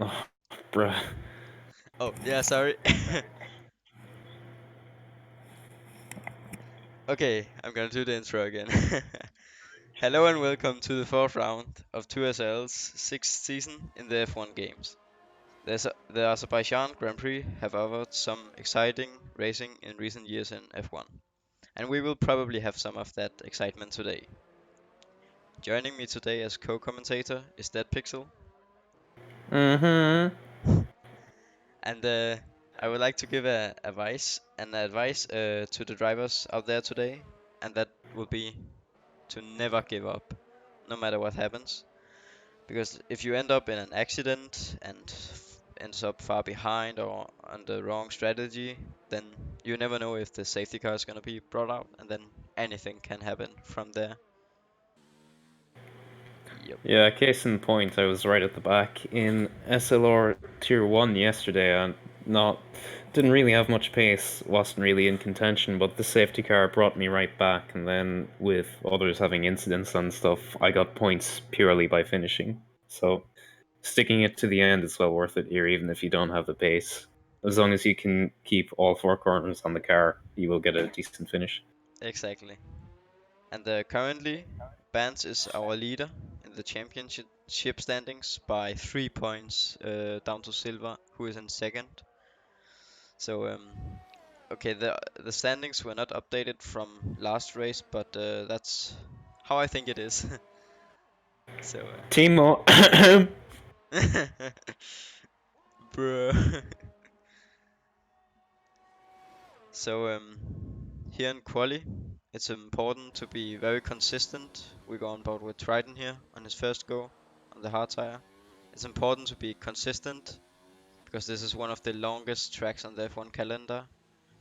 Oh, bruh. Oh, yeah, sorry. Okay, I'm gonna do the intro again. Hello and welcome to the fourth round of 2SL's sixth season in the F1 games. The Azerbaijan Grand Prix have offered some exciting racing in recent years in F1, and we will probably have some of that excitement today. Joining me today as co-commentator is Dead Pixel, Mm-hmm. and I would like to give a advice to the drivers out there today, and that will be to never give up, no matter what happens. Because if you end up in an accident and ends up far behind or on the wrong strategy, then you never know if the safety car is gonna be brought out, and then anything can happen from there. Yep. Yeah, case in point, I was right at the back in SLR Tier 1 yesterday and not didn't really have much pace, wasn't really in contention, but the safety car brought me right back, and then with others having incidents and stuff, I got points purely by finishing. So sticking it to the end is well worth it here, even if you don't have the pace. As long as you can keep all four corners on the car, you will get a decent finish. Exactly. And currently, Bans is our leader in the championship standings by 3 points down to Silva, who is in second. So okay, the standings were not updated from last race, but that's how I think it is. So Timo. bro. So here in quali, it's important to be very consistent. We go on board with Triton here on his first go on the hard tire. It's important to be consistent because this is one of the longest tracks on the F1 calendar,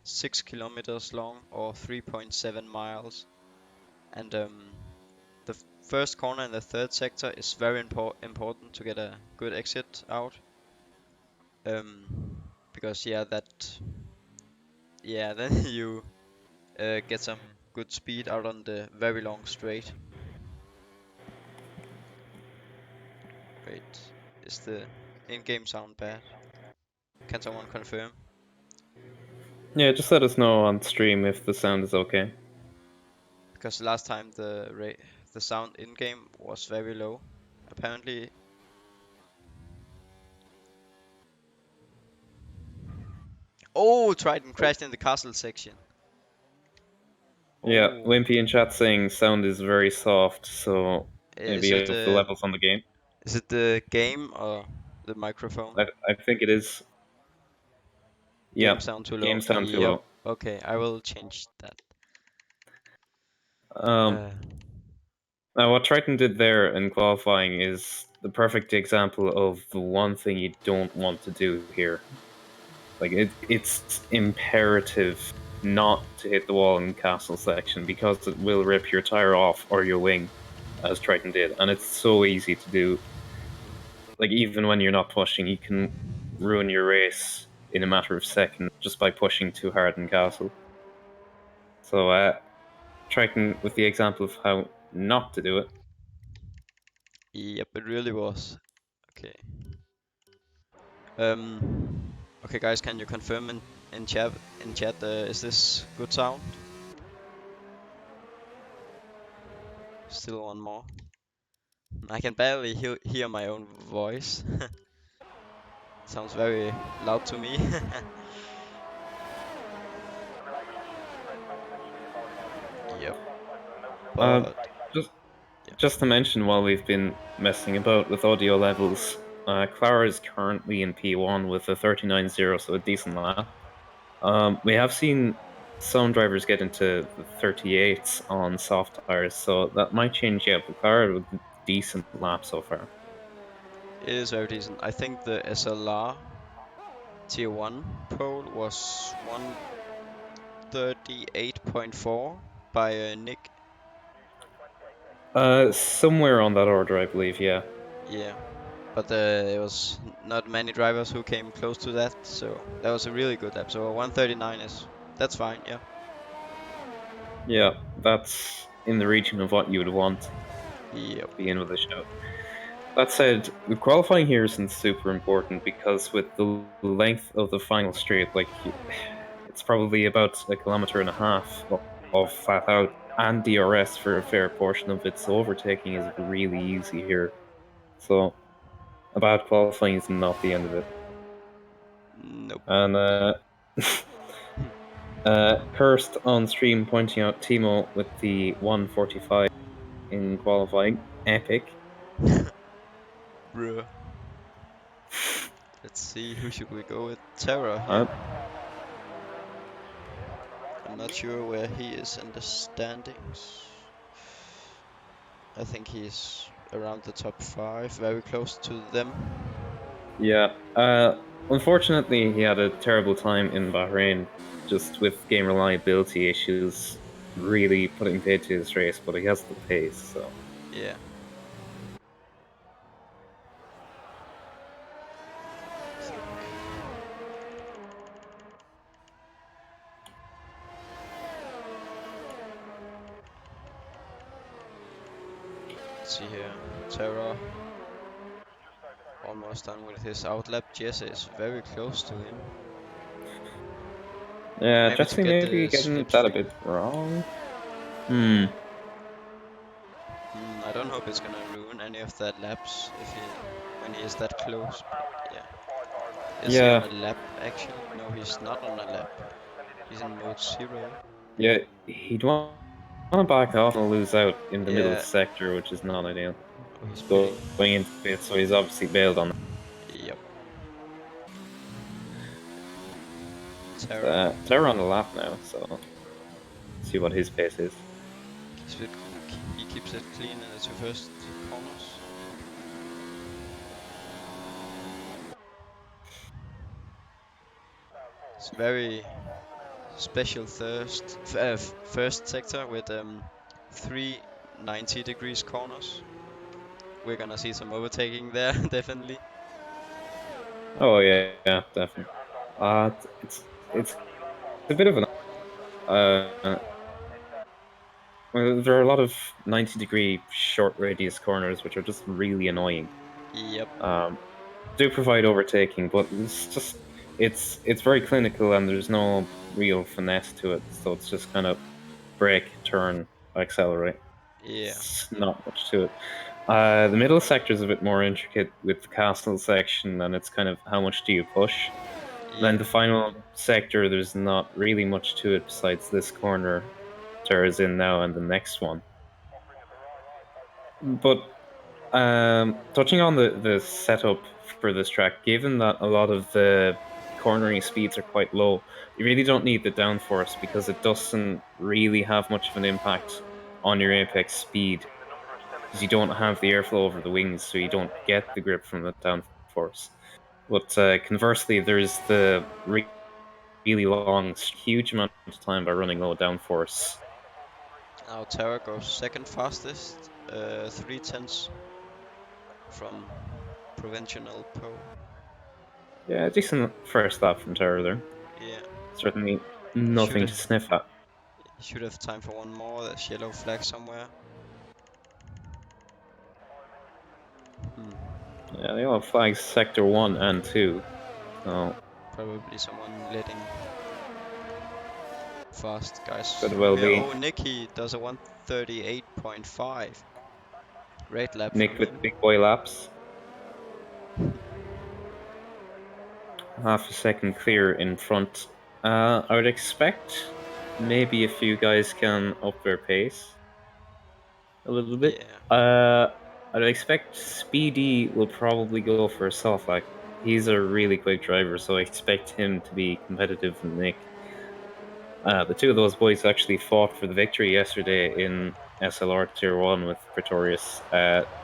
6 kilometers long or 3.7 miles. And the first corner in the third sector is very important to get a good exit out. Because then you get some good speed out on the very long straight. Wait, is the in-game sound bad? Can someone confirm? Yeah, just let us know on stream if the sound is okay. Because last time the sound in-game was very low. Apparently, oh, Triton crashed in the castle section. Yeah, Oh, Wimpy in chat saying sound is very soft, so is maybe it of the the levels on the game. is it the game or the microphone? I think it is. Game Yeah, sound too game low. sound too Yep. low. Okay, I will change that. Um, Uh, Now what Triton did there in qualifying is the perfect example of the one thing you don't want to do here. Like it's imperative not to hit the wall in castle section because it will rip your tire off or your wing, as Triton did, and it's so easy to do. Like even when you're not pushing, you can ruin your race in a matter of seconds just by pushing too hard in castle. So Triton with the example of how not to do it. yep, it really was. Okay. Okay, guys, can you confirm in chat? Is this good sound? Still one more. I can barely hear my own voice. Sounds very loud to me. Yep. Uh, But just yeah, just to mention, while we've been messing about with audio levels, Clara is currently in P1 with a 39.0, so a decent lap. We have seen some drivers get into the 38s on soft tires, so that might change yet, but Clara with a decent lap so far. it is very decent. I think the SLR Tier 1 pole was 138.4 by Nick. Somewhere on that order, I believe, yeah. Yeah. But it was not many drivers who came close to that, so that was a really good lap. So 139 that's fine, yeah. Yeah, that's in the region of what you would want Yep. to begin with a show. that said, qualifying here isn't super important because with the length of the final straight, like it's probably about a kilometer and a half of flat out and DRS for a fair portion of it. So overtaking is really easy here. So a bad qualifying is not the end of it. Nope. And Cursed on stream pointing out Thimo with the 145 in qualifying. Epic. Bruh. Let's see, who should we go with? Terra Uh, here. I'm not sure where he is in the standings. I think he's around the top 5, very close to them. yeah. Unfortunately, he had a terrible time in Bahrain, just with game reliability issues, really putting paid to his race. But he has the pace, so Yeah. I think. Let's see here. Terra almost done with his outlap. Jesse is very close to him. yeah. Maybe to Jesse get maybe the getting that a slipstream. bit wrong. Hmm. I don't hope it's gonna ruin any of that laps if he when he is that close. But yeah. Is he on Yeah. a lap actually? No, he's not on a lap. He's in mode 0. Yeah. He'd want to back off and lose out in the middle Yeah. sector, which is not ideal. Oh, he's Going pitting. into it, so he's obviously bailed on Yep. Terra. They're on the lap now, so see what his pace is. He keeps it clean in the 2 first corners. It's very special first sector with 3 90 degrees corners. We're gonna see some overtaking there, definitely. Oh yeah, definitely. It's a bit of an well, there are a lot of 90-degree short radius corners which are just really annoying. Yep. Do provide overtaking, but it's very clinical and there's no real finesse to it. So it's just kind of brake, turn, accelerate. Yeah. It's not much to it. The middle sector is a bit more intricate with the castle section, and it's kind of how much do you push. Then Yeah. the final sector, there's not really much to it besides this corner Terra's in now and the next one. But touching on the setup for this track, given that a lot of the cornering speeds are quite low, you really don't need the downforce because it doesn't really have much of an impact on your apex speed because you don't have the airflow over the wings, so you don't get the grip from the downforce. But conversely, there's the really long, huge amount of time by running low downforce. Now Terra goes second fastest, 3 tenths from provincial pole. Yeah, decent first lap from Terra there. Yeah. Certainly Should nothing to sniff at. should have time for one more. There's yellow flag somewhere. Hmm. Yeah, they all have flags sector 1 and 2. So, Probably someone letting fast guys could through well here. be. Oh, Nicky does a 138.5. Great lap from Nick with him. big boy laps. Half a second clear in front. I would expect maybe a few guys can up their pace a little bit. Yeah. I'd expect Speedy will probably go for a soft lag. He's a really quick driver, so I expect him to be competitive with Nick. The two of those boys actually fought for the victory yesterday in SLR Tier 1 with Pretorius.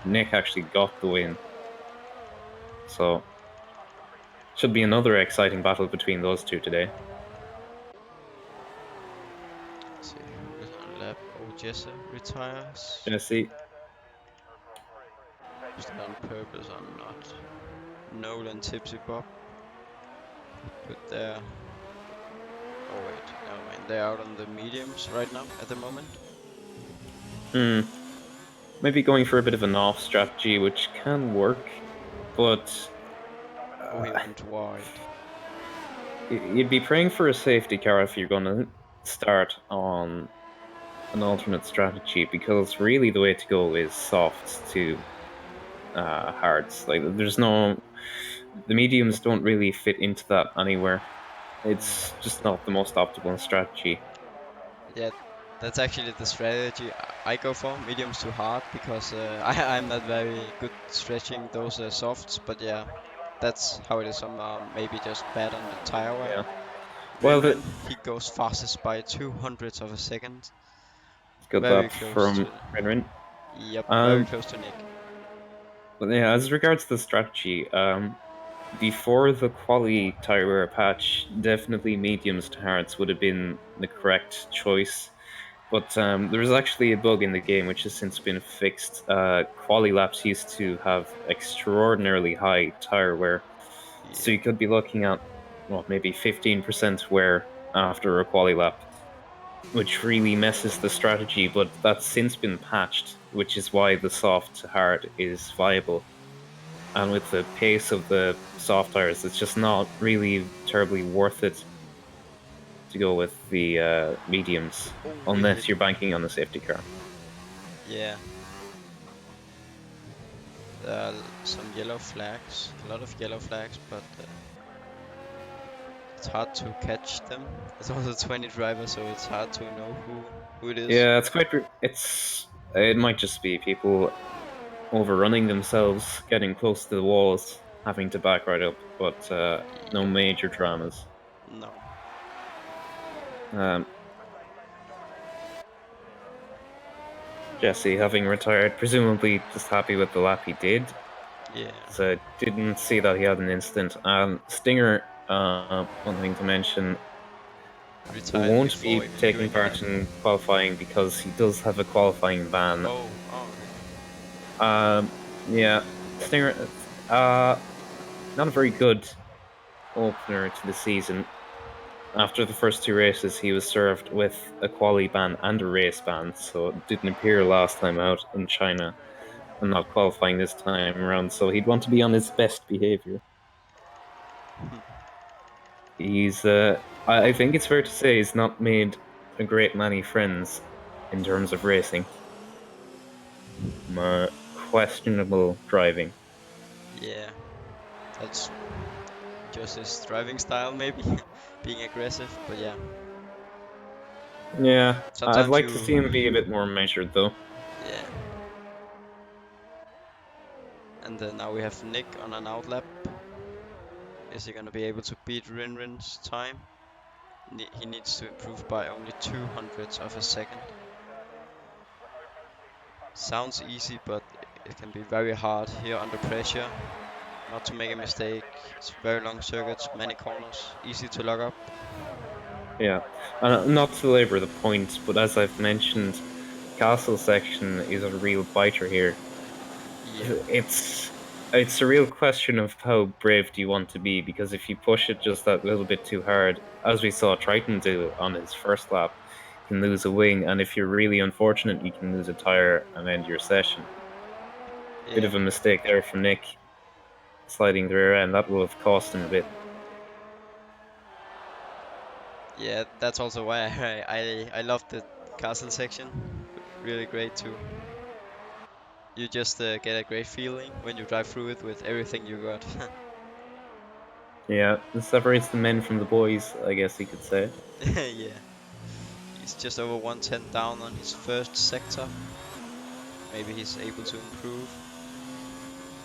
Nick actually got the win. So, should be another exciting battle between those two today. Let's see who is on lap. Oh, Jesse retires. Jesse, Is that on purpose or not? Nolan TipsyBob. But they're. Oh wait, never mind. They're out on the mediums right now at the moment. hmm. maybe going for a bit of an off strategy, which can work, but Oh, he uh, went wide. you'd be praying for a safety car if you're going to start on an alternate strategy, because really the way to go is softs to hards. Like the mediums don't really fit into that anywhere. It's just not the most optimal strategy. Yeah, that's actually the strategy I go for, mediums to hard, because I'm not very good stretching those softs. But yeah, that's how it is. I'm maybe just bad on the tire wear. Yeah. Well, Rin, he goes fastest by 200ths of a second. good Very lap close from to. Renrin. Yep, very Um, close to Nick. but yeah, as regards to the strategy, before the quali tire wear patch, definitely mediums to hards would have been the correct choice. But there was actually a bug in the game which has since been fixed. Quali laps used to have extraordinarily high tire wear, so Yep. you could be looking at maybe 15% wear after a quali lap, which really messes the strategy. But that's since been patched, which is why the soft to hard is viable. And with the pace of the soft tires, it's just not really terribly worth it to go with the mediums Oh, we hit. unless you're banking on the safety car. Yeah, there are some yellow flags, a lot of yellow flags, but it's hard to catch them. It's also 20 drivers, so it's hard to know who it is. Yeah, it might just be people overrunning themselves, getting close to the walls, having to back right up, but no Yep. major dramas. No. Um, Jesse, having retired, presumably just happy with the lap he did, Yeah. because I didn't see that he had an incident. Stinger, one thing to mention, Retired won't before be even taking doing part anything. in qualifying because he does have a qualifying ban. Oh, okay. Yeah, Stinger, uh, not a very good opener to the season. After the first two races, he was served with a quali ban and a race ban, so it didn't appear last time out in China and not qualifying this time around. So he'd want to be on his best behavior. He's, I think it's fair to say, he's not made a great many friends in terms of racing. Questionable driving. Yeah, that's just his driving style, maybe being aggressive. But yeah, Yeah, I'd sometimes like to you. see him be a bit more measured, though. Yeah. And then now we have Nick on an outlap. Is he gonna be able to beat Rinrin's time? He needs to improve by only 200ths of a second. Sounds easy, but it can be very hard here under pressure. Not to make a mistake. It's very long circuits, many corners, easy to lock up. Yeah, not to labor the point, but as I've mentioned, castle section is a real biter here. Yep. It's it's a real question of how brave do you want to be, because if you push it just that little bit too hard, as we saw Triton do on his first lap, you can lose a wing, and if you're really unfortunate, you can lose a tire and end your session. Bit Yeah. of a mistake there from Nick sliding the rear end. That will have cost him a bit. Yeah, that's also why I love the castle section. Really great too. You just get a great feeling when you drive through it with everything you got. Yeah, it separates the men from the boys, I guess you could say. Yeah. He's just over 110 down on his first sector. Maybe he's able to improve.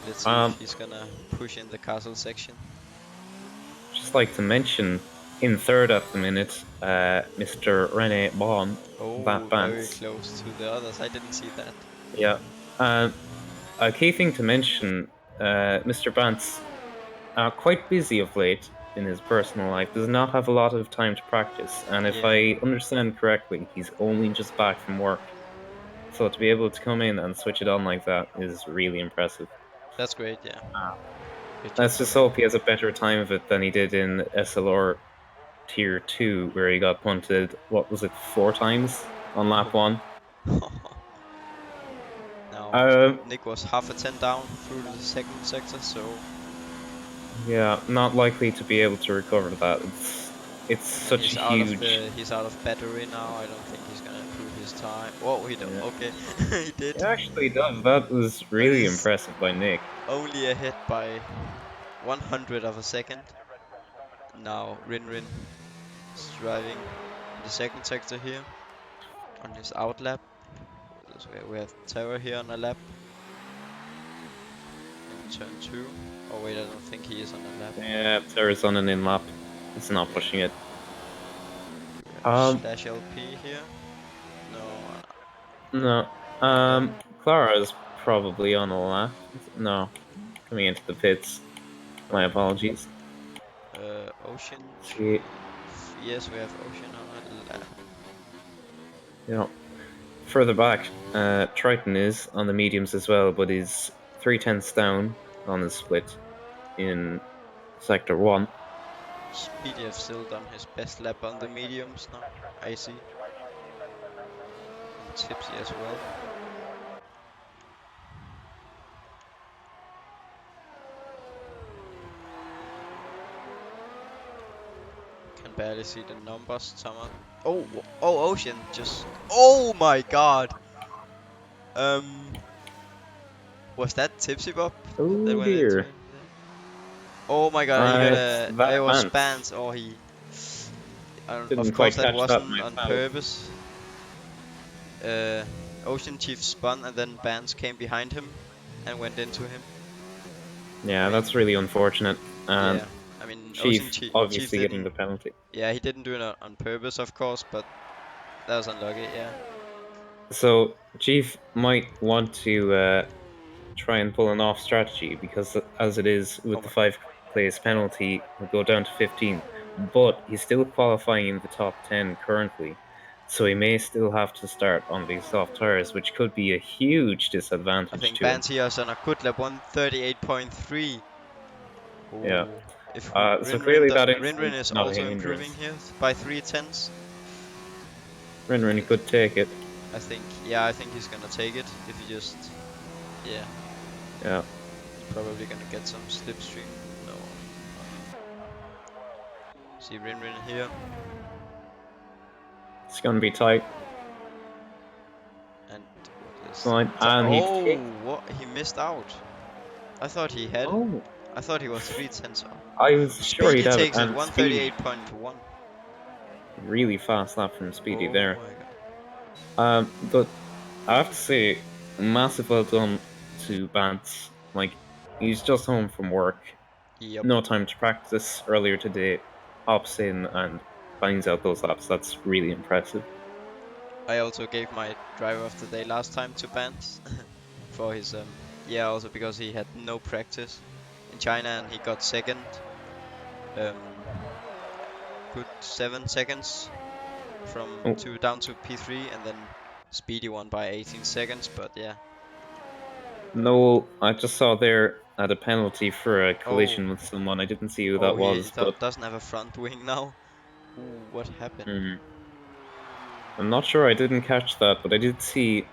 Let's see if Um, he's gonna push in the castle section. just like to mention, in third at the minute, Mr. Rene Bon, Oh, that very Bance. close to the others. I didn't see that. Yeah. Um, a key thing to mention, Mr. Bance, quite busy of late in his personal life, does not have a lot of time to practice. And if Yeah, I understand correctly, he's only just back from work. So to be able to come in and switch it on like that is really impressive. that's great. Yeah, Uh, good job let's for just him. hope he has a better time of it than he did in SLR Tier 2, where he got punted, what was it, 4 times on lap Oh. 1? Now Nick was half a 10 down through the second sector, so Yeah, not likely to be able to recover that. It's and such a huge. he's out of battery now. I don't think he's gonna improve his time. Oh, he don't. Yeah, Okay, he did, it actually does. That was but really he's impressive by Nick. only ahead by 100 of a second. Now Rin is driving in the second sector here on his out lap. We have Terror here on a lap in turn 2. Oh wait, I don't think he is on a lap. Yeah, Terra's on an in lap. It's not Yeah. pushing it. We have Um, slash LP here. No, no. Linda. Clara is probably on a lap. No, coming into the pits. My Oh, apologies. See, OceanChief. Yes, we have Ocean on a lap. you know, further back, Triton is on the mediums as well, but he's 3/10 down on the split in sector 1. Speedy have still done his best lap on the mediums now. I see. And Tipsy as well. Can barely see the numbers. Oh, Ocean just. Oh my God. Um, was that TipsyBob that Oh went into dear. him there? Oh my God, he got It's a. that It was Vance. spans, or he. Didn't Of course, quite that catch that wasn't on myself. purpose. OceanChief spun, and then Bans came behind him and went into him. Yeah, I mean, that's really unfortunate. And yeah. I mean, Chief Chief obviously getting the didn't. penalty. Yeah, he didn't do it on purpose, of course, but that was unlucky. Yeah. So Chief might want to try and pull an off strategy because, as it is Oh with the my. 5 place penalty, he'll go down to 15. But he's still qualifying in the top 10 currently, so he may still have to start on these soft tires, which could be a huge I disadvantage think to him. Bans here is on a good lap, 138.3. Yeah. Oh, if So clearly that Rin incident is not a also improving hindrance. here by 3 tenths. Rinrin Is could take it. I think he's gonna take it if he just, yeah, Yeah. he's probably gonna get some slipstream. No, see Rin here, It's gonna be tight. and what is Fine. that? And he takes. Oh, what? He missed out. I thought he had. Oh, I thought he was 3 tenths off. I was sure he'd Speedy have it. takes it, And Speedy, 138.1. really fast lap from Speedy Oh there. my god. But I have to say, massive well done to Bance. Like, he's just home from work, Yep. no time to practice earlier today, hops in and finds out those laps. That's really impressive. I also gave my driver of the day last time to Bans for his yeah, also because he had no practice in China and he got second. Good 7 seconds from Oh, down to P3, and then Speedy won by 18 seconds. But yeah. no, I just saw there at a penalty for a Oh, collision with someone. I didn't see who that oh, he was, but doesn't have a front wing now. Ooh, what happened? hmm, I'm not sure. I didn't catch that, but I did see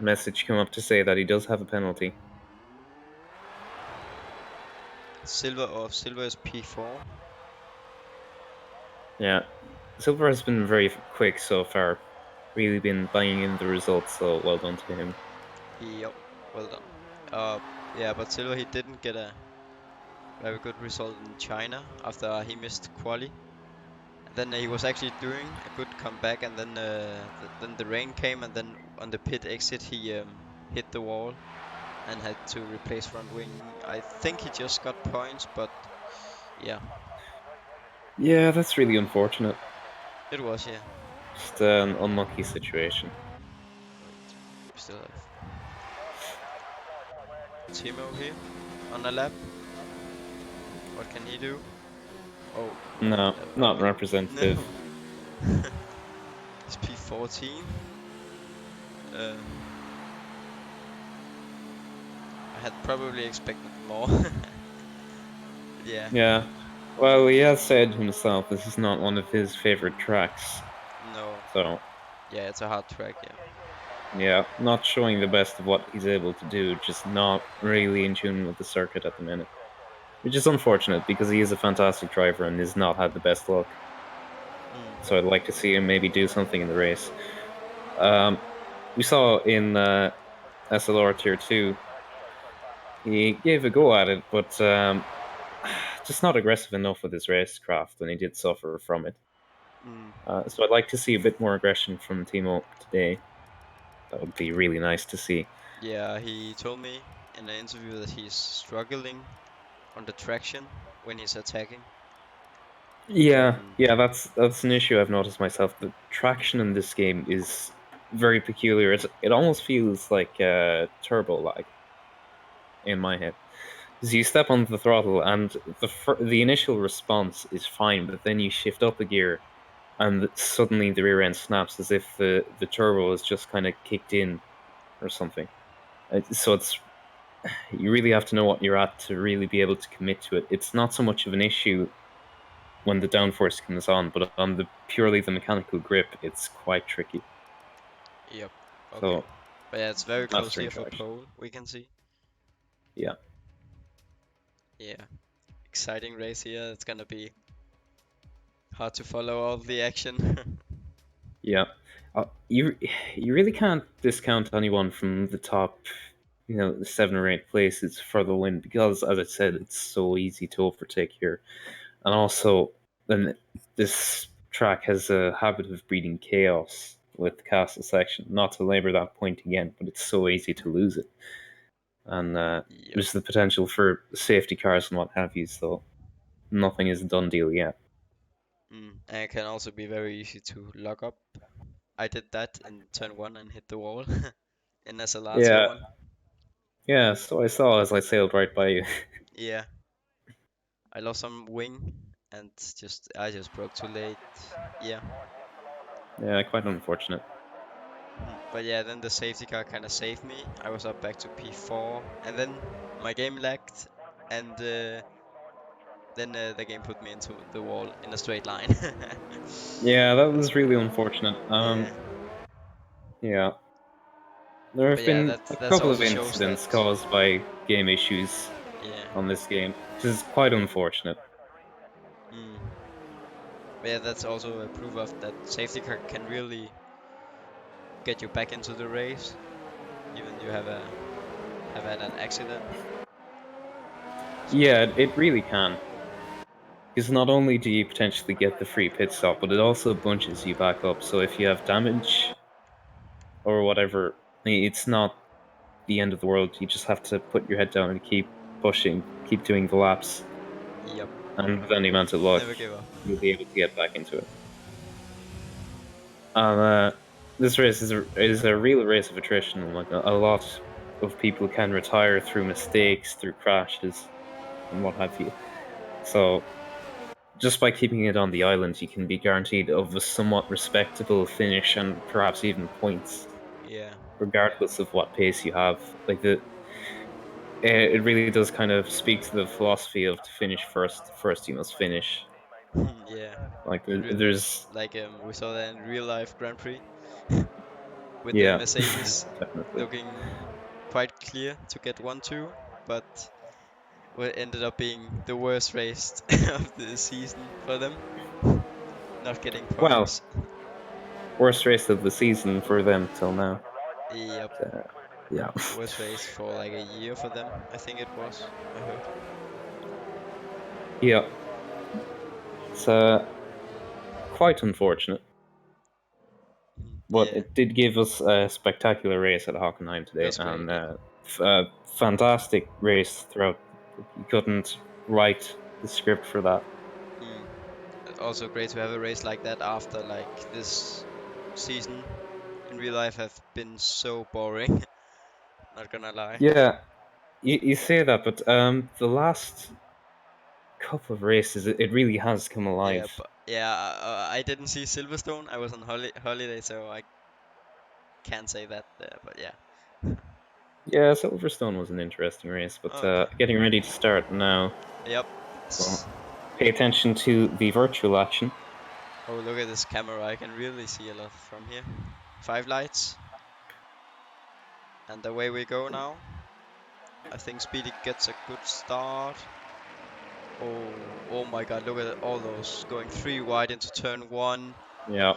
a message come up to say that he does have a penalty. Silver is P4. Yeah, Silver has been very quick so far. Really been buying in the results, so well done to him. Yep, well done. Yeah, but Silver he didn't get a very good result in China after he missed quali. And then he was actually doing a good comeback, and then then the rain came, and then on the pit exit he hit the wall and had to replace front wing. I think he just got points, but yeah, Yeah, that's really unfortunate. it was, yeah. Just an unlucky situation. Wait, we still have Thimo here on a lap. What can he do? Oh, No, I not mean, representative. no. It's P14. Uh, I had probably expected more. Yeah, Yeah. Well, he has said himself this is not one of his favorite tracks. no. So, Yeah, it's a hard track, yeah. Yeah, not showing the best of what he's able to do, just not really in tune with the circuit at the minute. Which is unfortunate because he is a fantastic driver and has not had the best luck. So Mm. I'd like to see him maybe do something in the race. Um, we saw in SLR Tier 2, he gave a go at it, but just not aggressive enough with his racecraft, and he did suffer from it. Mm. So I'd like to see a bit more aggression from Thimo today. That would be really nice to see. Yeah, he told me in an interview that he's struggling on the traction when he's attacking. Yeah, And yeah, that's an issue I've noticed myself. The traction in this game is very peculiar. It almost feels like turbo lag in my head. Because you step on the throttle and the initial response is fine, but then you shift up a gear and suddenly the rear end snaps as if the turbo has just kind of kicked in or something. So it's you really have to know what you're at to really be able to commit to it. It's not so much of an issue when the downforce comes on, but on the purely the mechanical grip, it's quite tricky. yep, okay. So But yeah, it's very close mastering here for traction, pole, we can see. yeah, Yeah, exciting race here. It's gonna be hard to follow all the action. yeah. You you really can't discount anyone from the top, the 7 or 8 places for the win because, as I said, it's so easy to overtake here, and also then this track has a habit of breeding chaos with castle section. Not to labor that point again, but it's so easy to lose it. And Yep. there's the potential for safety cars and what have you. So nothing is a done deal yet. And it can also be very easy to lock up. I did that in turn one and hit the wall in SLR tier Yeah, one. yeah. So I saw as I sailed right by you. Yeah, I lost some wing and just I just broke too late. Yeah. Yeah, quite unfortunate. But yeah, then the safety car kind of saved me. I was up back to P4, and then my game lagged, and then the game put me into the wall in a straight line. Yeah, that Was was really unfortunate. yeah, Yeah, there but have yeah, been that a that's couple of also shows that incidents caused by game issues yeah, on this game, which is quite unfortunate. mm, but yeah, that's also a proof of that safety car can really get you back into the race, even you have had an accident. So Yeah, it really can. Because not only do you potentially get the free pit stop, but it also bunches you back up. So if you have damage or whatever, it's not the end of the world. You just have to put your head down and keep pushing, keep doing the laps, yep, and with any amount of luck, never give up. you'll be able to get back into it. And this race is a real race of attrition. Like a lot of people can retire through mistakes, through crashes, and what have you. So just by keeping it on the island, you can be guaranteed of a somewhat respectable finish and perhaps even points, Yeah, regardless of what pace you have. Like it really does kind of speak to the philosophy of to finish first. First, you must finish. yeah. Like It re there's like we saw that in real life Grand Prix with the yeah, Mercedes definitely. looking quite clear to get 1-2, but what ended up being the worst race of the season for them, not getting Well, points. worst race of the season for them till now. Yep, Uh, yeah, worst race for like a year for them, I think it was. I heard. yeah. It's quite unfortunate, but Yeah, it did give us a spectacular race at Hockenheim it today, was great. and Yeah. fantastic race throughout. You couldn't write the script for that. Mm. Also great to have a race like that after like this season in real life have been so boring. Not gonna lie. Yeah, you say that, but the last couple of races, it really has come Yeah, alive. but yeah, I didn't see Silverstone. I was on holiday, so I can't say that. But yeah. Yeah, Silverstone was an interesting race, but Oh, okay. getting ready to start now. Yep. So It's, pay attention to the virtual action. oh, look at this camera. I can really see a lot from here. Five lights. And away we go now. I think Speedy gets a good start. Oh my god, look at all those. Going 3 wide into turn 1. Yeah.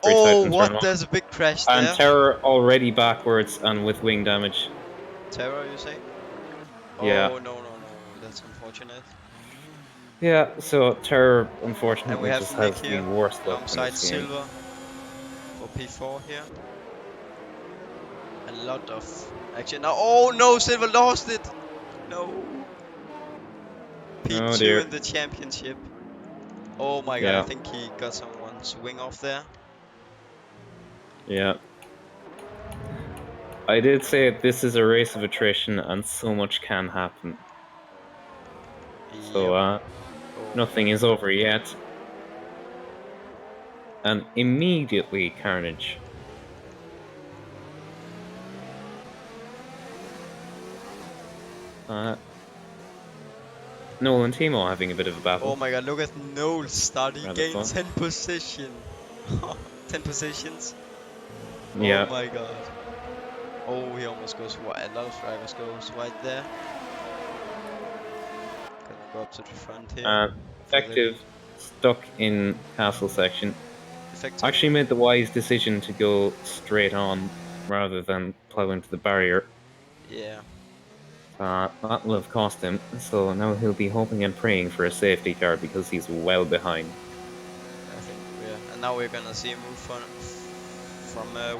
Pretty tight Oh, in turn what? 1. There's a big crash And there. Terror already backwards and with wing damage. Terror, you say? Yeah. Oh, no. That's unfortunate. Yeah, so Terror And we unfortunately have just Nick has the here worst luck in alongside this game. Silver for P4 here. A lot of action now. Oh no, Silver lost it! No. Oh P2 dear. in the championship. Oh my god, I Yeah, think he got someone's wing off there. yeah. I did say this is a race of attrition and so much can happen. So, Yep. Oh my nothing is god. over yet. And immediately carnage. Noel and Timo having a bit of a Oh battle. my god, look at Noel start. He Rather gained fun. 10 position. 10 positions. Oh Yeah. my god. Oh, he almost goes wide. A lot of drivers goes wide there. Gonna go up to the front here for the Effective lead. stuck in castle section. Effective. Actually made the wise decision to go straight on rather than plow into the barrier. Yeah. That'll have cost him, so now he'll be hoping and praying for a safety car because he's well behind. I think we're, and now we're gonna see a move from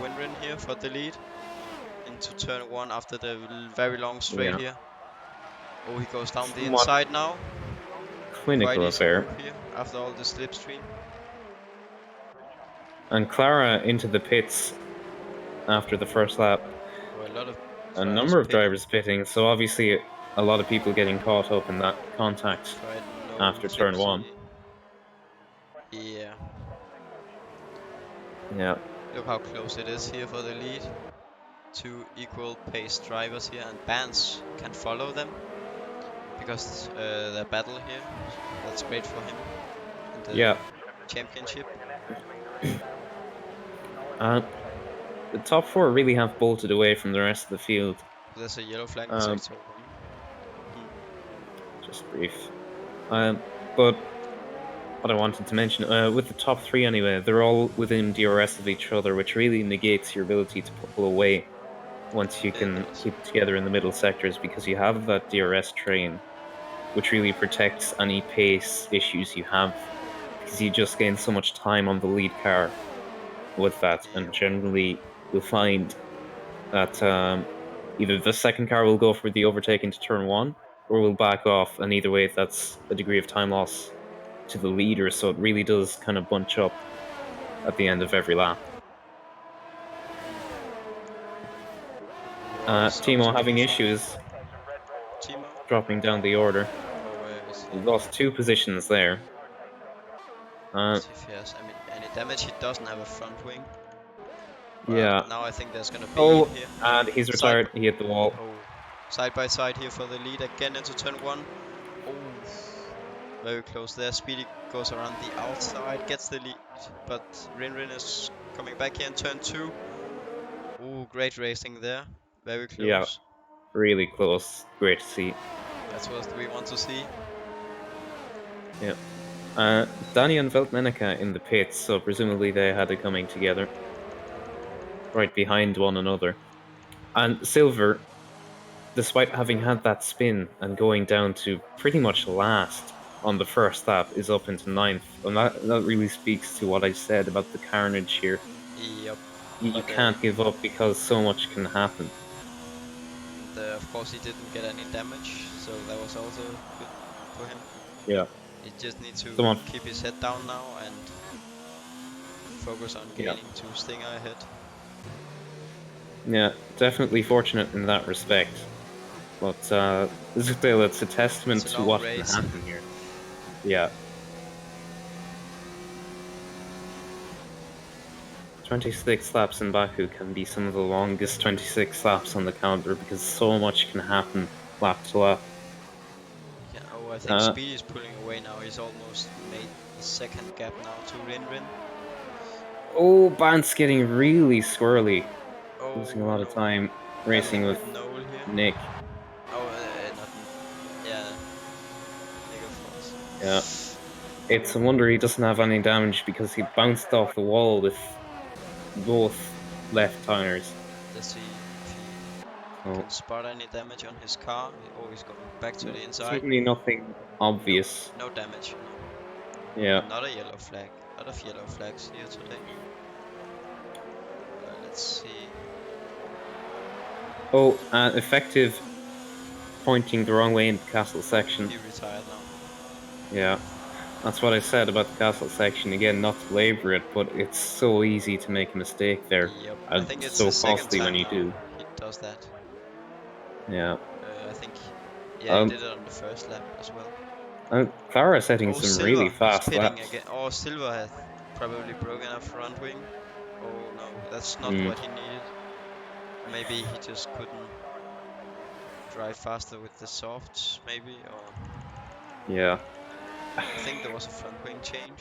Winrin here for the lead into turn 1 after the very long straight Yeah. here. Oh, he goes down the Somewhat inside now. Quite clinical easy affair. move here after all the slipstream. And Clara into the pits after the first lap. Oh, a lot of A drivers number of pitting. drivers pitting, so obviously a lot of people getting caught up in that contact Triton, no after turn 1. tipsy. Yeah. Yeah. Look how close it is here for the lead. 2 equal pace drivers here, and Bans can follow them because their battle here. That's great for him in the Yeah. championship. The top 4 really have bolted away from the rest of the field. There's a yellow flag in Um, sector 1. just brief. But what I wanted to mention, with the top 3 anyway, they're all within DRS of each other, which really negates your ability to pull away once you Yeah, it can does. keep it together in the middle sectors, because you have that DRS train, which really protects any pace issues you have, because you just gain so much time on the lead car with that, and Yep. generally you'll find that either the second car will go for the overtake into turn 1, or will back off, and either way that's a degree of time loss to the leader, so it really does kind of bunch up at the end of every lap. Royce up to Timo having P5. issues Thimo. dropping down the order. Oh, where is He he? lost 2 positions there. Let's see if he has any damage. He doesn't have a front wing. But Yeah. now I think there's gonna be Oh, here. and he's Side. retired. He hit the wall. Oh, side by side here for the lead again into turn 1. Oh, very close there. Speedy goes around the outside, gets the lead, but Rinrin is coming back here in turn 2. Oh, great racing there. Very Yeah, close. really close. Great to see. That's what we want to see. Yeah. Danny and Veltmenica in the pits, so presumably they had it coming together. Right behind one another. And Silver, despite having had that spin and going down to pretty much last on the first lap, is up into 9th. And that really speaks to what I said about the carnage here. Yep. You But can't give up because so much can happen. of course he didn't get any damage, so that was also good for him. Yeah. He just needs to Someone. keep his head down now and focus on Yeah. gaining 2 Stinger ahead. Yeah, definitely fortunate in that respect. But still, it's a testament It's a to long what can race. happen here. Yeah. 26 laps in Baku can be some of the longest 26 laps on the calendar because so much can happen lap to lap. Yeah, oh, I think Speed is pulling away now. He's almost made the second gap now to Rinrin. Oh, Bant's getting really squirrely. Oh Losing a lot of no. time. racing with Noel here. Nick. Oh, not. Yeah, Nick, of course. Yeah. It's a wonder he doesn't have any damage because he bounced off the wall with both left tires. Let's see if he So can spot any damage on his car. Oh, he's going back to the inside. certainly nothing No, obvious. no damage. No. Yeah. Not a yellow flag. A lot of yellow flags here today. Let's see. Oh, effective pointing the wrong way in the castle section. He retired now. Yeah. That's what I said about the castle section. Again, not to labor it, but it's so easy to make a mistake there. Yep. I And think it's so the second costly when time you now do. he does that. Yeah. I think. Yeah, he Um, did it on the first lap as well. Clara setting Oh, some really Silver. He's fast pitting laps. again. Oh, Silver has probably broken a front wing. Oh no, that's not Mm, what he needed. Maybe he just couldn't drive faster with the softs, maybe, or yeah. I think there was a front wing change,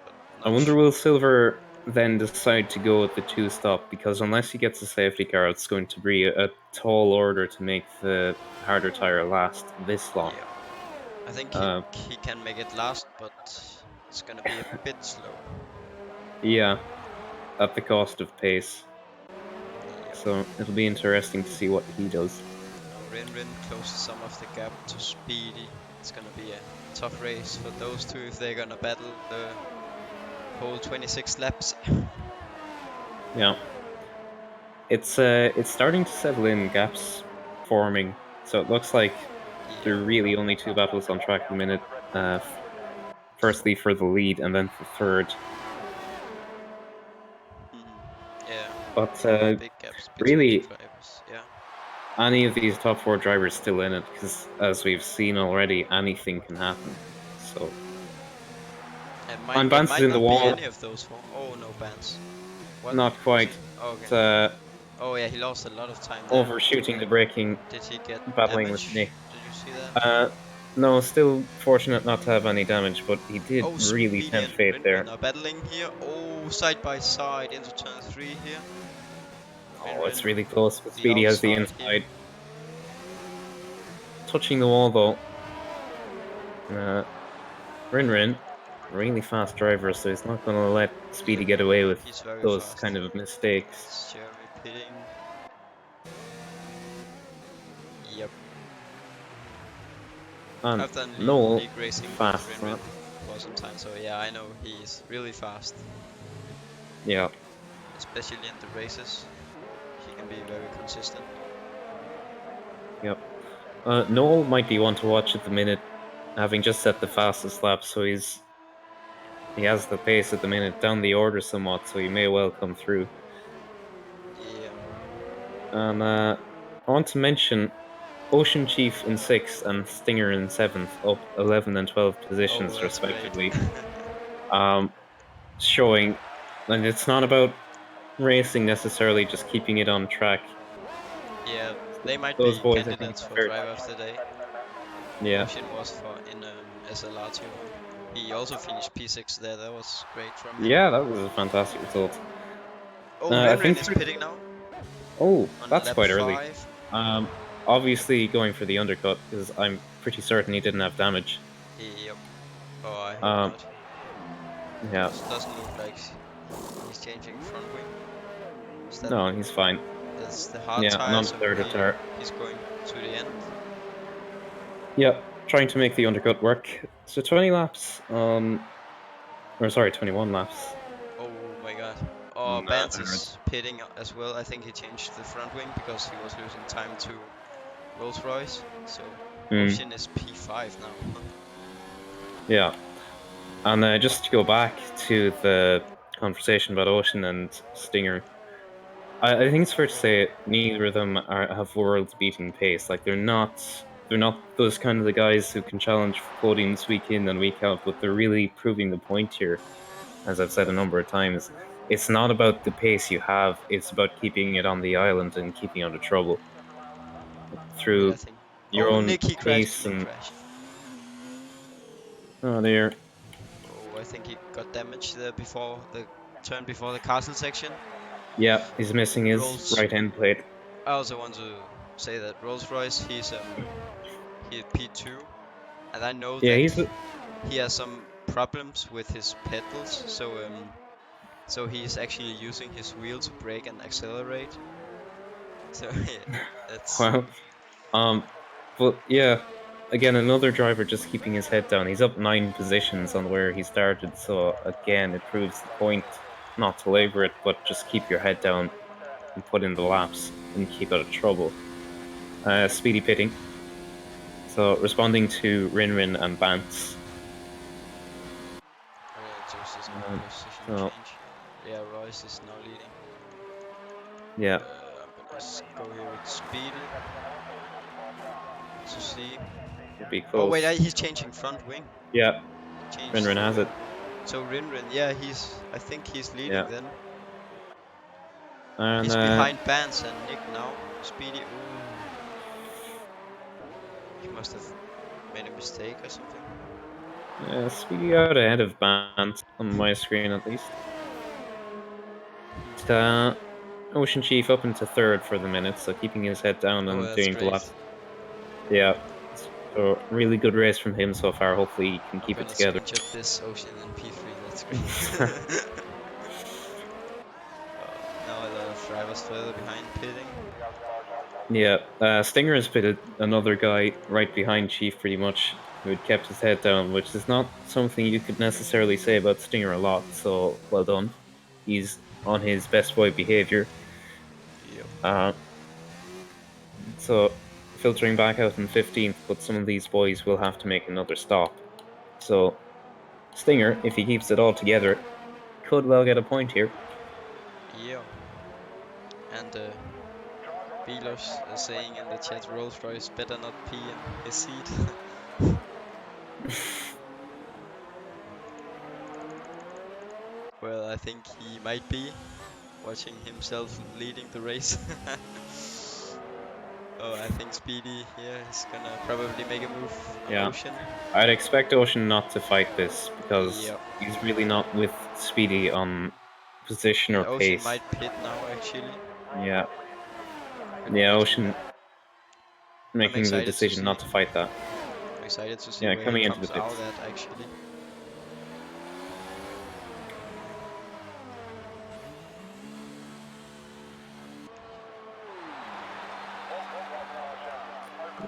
but I not wonder sure. will Silver then decide to go with the two stop, because unless he gets a safety car, it's going to be a tall order to make the harder tire last this long. Yeah, I think Uh, he can make it last, but it's gonna be a bit slow. yeah, at the cost of pace. Yep. So it'll be interesting to see what he does. Now Rin closes some of the gap to Speedy. It's gonna be a tough race for those two if they're gonna battle the whole 26 laps. Yeah, it's starting to settle in, gaps forming. So it looks like there Yep. are really only two battles on track at the minute. Firstly for the lead, and then for third. Yeah. But Big gaps between the really, drivers. Yeah. any of these top four drivers still in it, because as we've seen already, anything can happen. So, and It Bance is might in the not be wall. any of those four. Oh no, Bans. What Not was he? quite. Oh, okay. It's, Oh yeah, he lost a lot of time there. overshooting the braking, Did he get battling with damage? Nick. Did you see that? No, still fortunate not to have any damage, but he did Oh, really Speedy tempt and fate there. Rin are battling here. Oh, side by side into turn 3 here. Oh, it's Rin really close, but the Speedy has the outside here. inside. Touching the wall though. Rin, really fast driver, so he's not going to let Speedy Yep, get away with he's very those fast. kind of mistakes. It's Jeremy pitting. Yep. And I've done Noel, league racing fast. with Rin for some time, so yeah, I know he's really fast. Yeah. Especially in the races. He can be very consistent. Yep. Noel might be one to watch at the minute, having just set the fastest lap, so he has the pace at the minute, down the order somewhat, so he may well come through. Yeah. And I want to mention OceanChief in 6th and Stinger in 7th, up 11 and 12 Oh, positions that's great. respectively. Um, Showing, and it's not about racing necessarily, just keeping it on track. Yeah, they might Those be boys, I think, candidates for are driver of the day. yeah, Ocean was for in SLR Tier 1. He also finished P6 there. That was great from him. yeah, that was a fantastic result. Oh, I Rin think. is pitting now Oh, on that's lap quite early. 5. Obviously going for the undercut because I'm pretty certain he didn't have damage. Yep. Oh, I hope Um, not. yeah, Doesn't look like he's changing front wing. Is that no, he's fine. that's the hard Yeah, and tire, on the so third attire. he's going to the end. Yeah, trying to make the undercut work. So 20 laps. Or sorry, 21 laps. Oh my god. Oh, On Bant average. is pitting as well. I think he changed the front wing because he was losing time to Rolls Royce. So Mm, Ocean is P5 now. yeah, and just to go back to the conversation about Ocean and Stinger, I think it's fair to say neither of them have world-beating pace. Like they're not those kind of the guys who can challenge for podiums week in and week out. But they're really proving the point here, as I've said a number of times. It's not about the pace you have; it's about keeping it on the island and keeping out of trouble Wait, I through think. your Oh, own Nick, he crashed. pace Nick and crashed. oh, there. Oh, I think he got damaged there before the turn before the castle section. Yeah, he's missing his Rolls. right end plate. I also want to say that Rolls-Royce, he P2, and I know Yeah, that he's he has some problems with his pedals, so he's actually using his wheel to brake and accelerate. So yeah, that's well, um, but yeah, again, another driver just keeping his head down. He's up 9 positions on where he started, so again, it proves the point not to labor it, but just keep your head down and put in the laps and keep out of trouble. Speedy pitting. So responding to Rinrin and Bantz. just this Um, position so change here. Yeah, Royce is now leading. yeah, I'm gonna go here with Speedy to see. would be Oh wait, close. he's changing front wing. Yeah, He changed Rinrin has it. so Rinrin, yeah, I think he's Yeah, leading then. and He's behind Bans and Nick now. Speedy, ooh, he must have made a mistake or something. Speedy out ahead of Bantz on my screen at least. Uh, OceanChief up into third for the minute, so keeping his head down Oh, and that's doing the great. laps. Yeah, so really good race from him so far. Hopefully he can I'm keep it gonna together. screenshot this Ocean in P3. That's great. Now a lot of drivers further behind pitting. Yeah, Stinger has pitted another guy right behind Chief pretty much, who had kept his head down, which is not something you could necessarily say about Stinger a lot, so well done. He's on his best boy behavior. Yep. Uh, so filtering back out in 15th, but some of these boys will have to make another stop. So Stinger, if he keeps it all together, could well get a point here. Yeah. And Belos is saying in the chat, Rolls Royce better not pee in his seat. Well, I think he might be watching himself leading the race. Oh, I think Speedy here is gonna probably make a move on Yeah, Ocean. I'd expect Ocean not to fight this because Yep. he's really not with Speedy on position or Yeah, Ocean pace. might pit now actually. Yeah, Good yeah, news. Ocean I'm making the excited to decision see. not to fight that. I'm excited to see Yeah, where he coming into the comes out pits. at actually.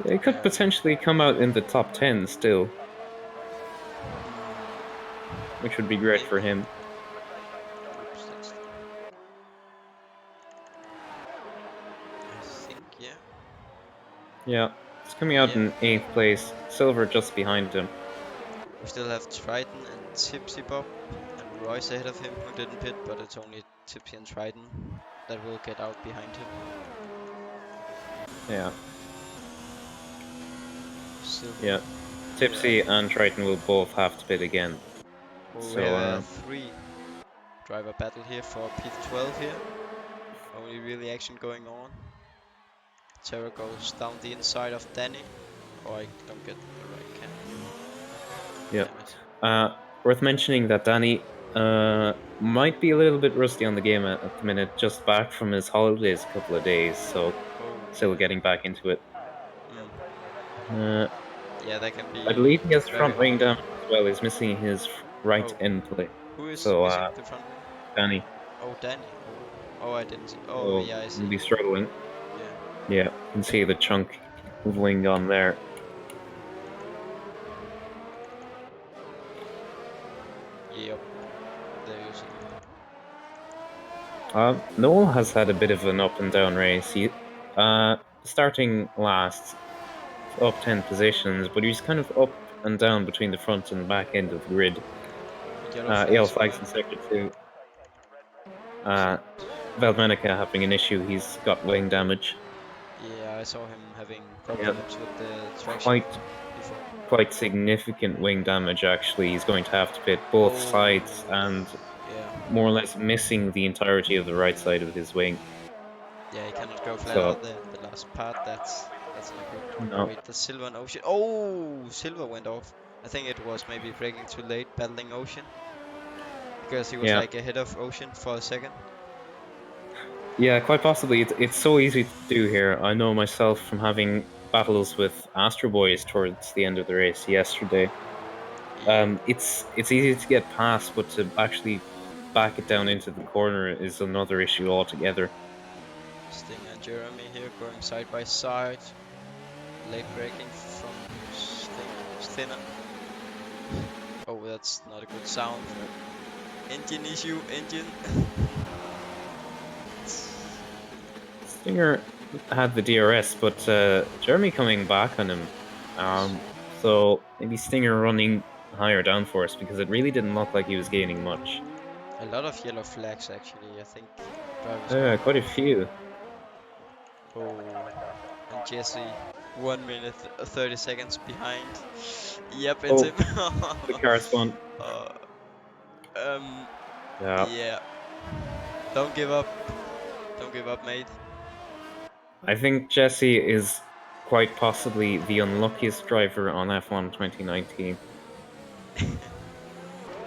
It could Yeah. potentially come out in the top 10 still, Hmm, which would be great for maybe. him. Oops, that's. I think yeah. Yeah, it's coming out Yeah. in 8th place, Silver just behind him. We still have Triton and TipsyBob and Royce ahead of him who didn't pit, but it's only Tipsy and Triton that will get out behind him. Yeah, Silver. yeah. Tipsy and Triton will both have to pit again. Oh, we have So, a three driver battle here for P12 here. Only really action going on. Terra goes down the inside of Danny. Oh, I don't get the right cam. yeah. Damn it. Worth mentioning that Danny might be a little bit rusty on the game at the minute, just back from his holidays a couple of days, so Oh, still yeah. getting back into it. Uh, Yeah, that can I be believe he has very front wing hard. damage as well. He's missing his right Oh, end plate. who is So, missing the front wing? Danny Oh, Danny. Oh, I didn't see. Oh, will yeah, I see. be struggling. Yeah. Yeah, you can see the chunk of wing on there. Yep. There you see. Noel has had a bit of an up and down race. Starting last, up 10 positions, but he's kind of up and down between the front and back end of the grid. Yellow Yellow flags for flags that. in sector 2. Shit. Veldmanica having an issue. He's got wing damage. Yeah, I saw him having Yeah, problems with the traction quite before. quite significant wing damage actually. He's going to have to pit both Oh, sides and yeah. more or less missing the entirety of the right side of his wing. Yeah, he cannot go flat So out there in the last part. That's not good. no, Wait, the Silver and Ocean. Oh, Silver went off. I think it was maybe braking too late, battling Ocean. Because he was yeah, like ahead of Ocean for a second. Yeah, quite possibly. It's so easy to do here. I know myself from having battles with Astro Boys towards the end of the race yesterday. Yep. It's easy to get past, but to actually back it down into the corner is another issue altogether. Sting and Jeremy here going side by side. Late braking from Stinger. Oh, that's not a good sound. Engine issue, engine. Stinger had the DRS, but Jeremy coming back on him. So maybe Stinger running higher downforce because it really didn't look like he was gaining much. A lot of yellow flags actually. I think drivers are. Quite a few. Oh, and Jesse 1 minute 30 seconds behind. Yep, it's Oh, him. the car spun. uh, um, Yeah, yeah. Don't give up. Don't give up, mate. I think Jesse is quite possibly the unluckiest driver on F1 2019.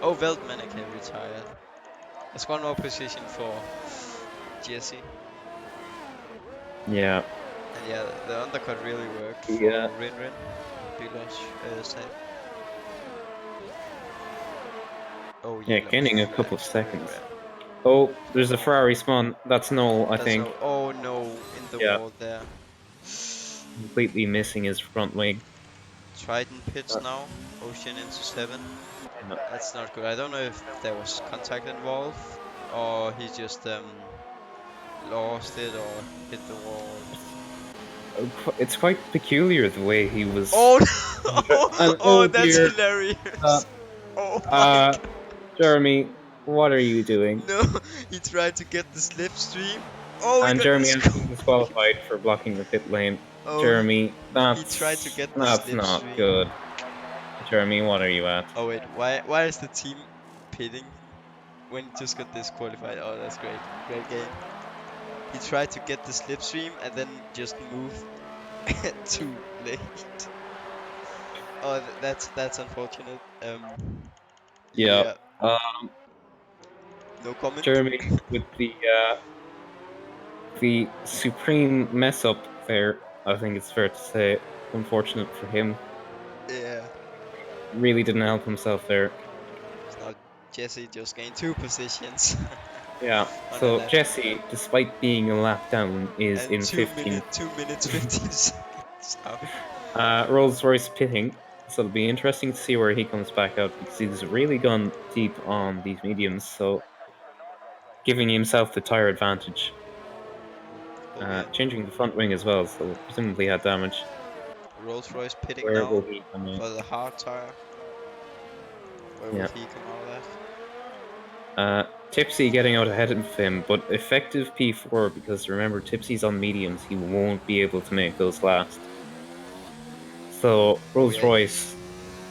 Oh, Veldmanek retired. There's one more position for Jesse. Yeah, And yeah, the undercut really worked for yeah, Rin Bilosh side. Oh, yeah, yellow gaining a couple of flags, very seconds. rare. Oh, there's a Ferrari spawn. That's null, I That's think. no. Oh no, in the Yeah, wall there. completely missing his front wing. Triton pits Uh, now. Ocean into 7. yeah. That's not good. I don't know if there was contact involved or he just lost it or hit the wall. It's quite peculiar the way he was. Oh And no! Oh, oh that's dear, uh, hilarious. Oh my uh, god. Jeremy, what are you doing? No, he tried to get the slipstream. Oh, he And got Jeremy has this. been disqualified for blocking the pit lane. Oh, Jeremy, he tried to get the that's not slipstream. good. Jeremy, what are you at? Oh wait, why is the team pitting when he just got disqualified? Oh, that's great. Great game. He tried to get the slipstream and then just moved too late. Oh, that's unfortunate. Yeah, Yeah, um, no comment. Jeremy with the supreme mess up there. I think it's fair to say, unfortunate for him. Yeah. Really didn't help himself there. So now Jesse just gained 2 positions Yeah. on the So lap. Jesse, despite being a lap down, is And in 15th. 2 minutes 15 seconds out. Rolls Royce pitting. So it'll be interesting to see where he comes back out because he's really gone deep on these mediums. So giving himself the tire advantage. Oh yeah. Changing the front wing as well, so presumably had damage. Rolls Royce pitting Where now will he come in? for the hard tire. Where will Yeah. he come out at? Tipsy getting out ahead of him, but effective P4 because remember Tipsy's on mediums, he won't be able to make those last. So Oh Rolls yeah. Royce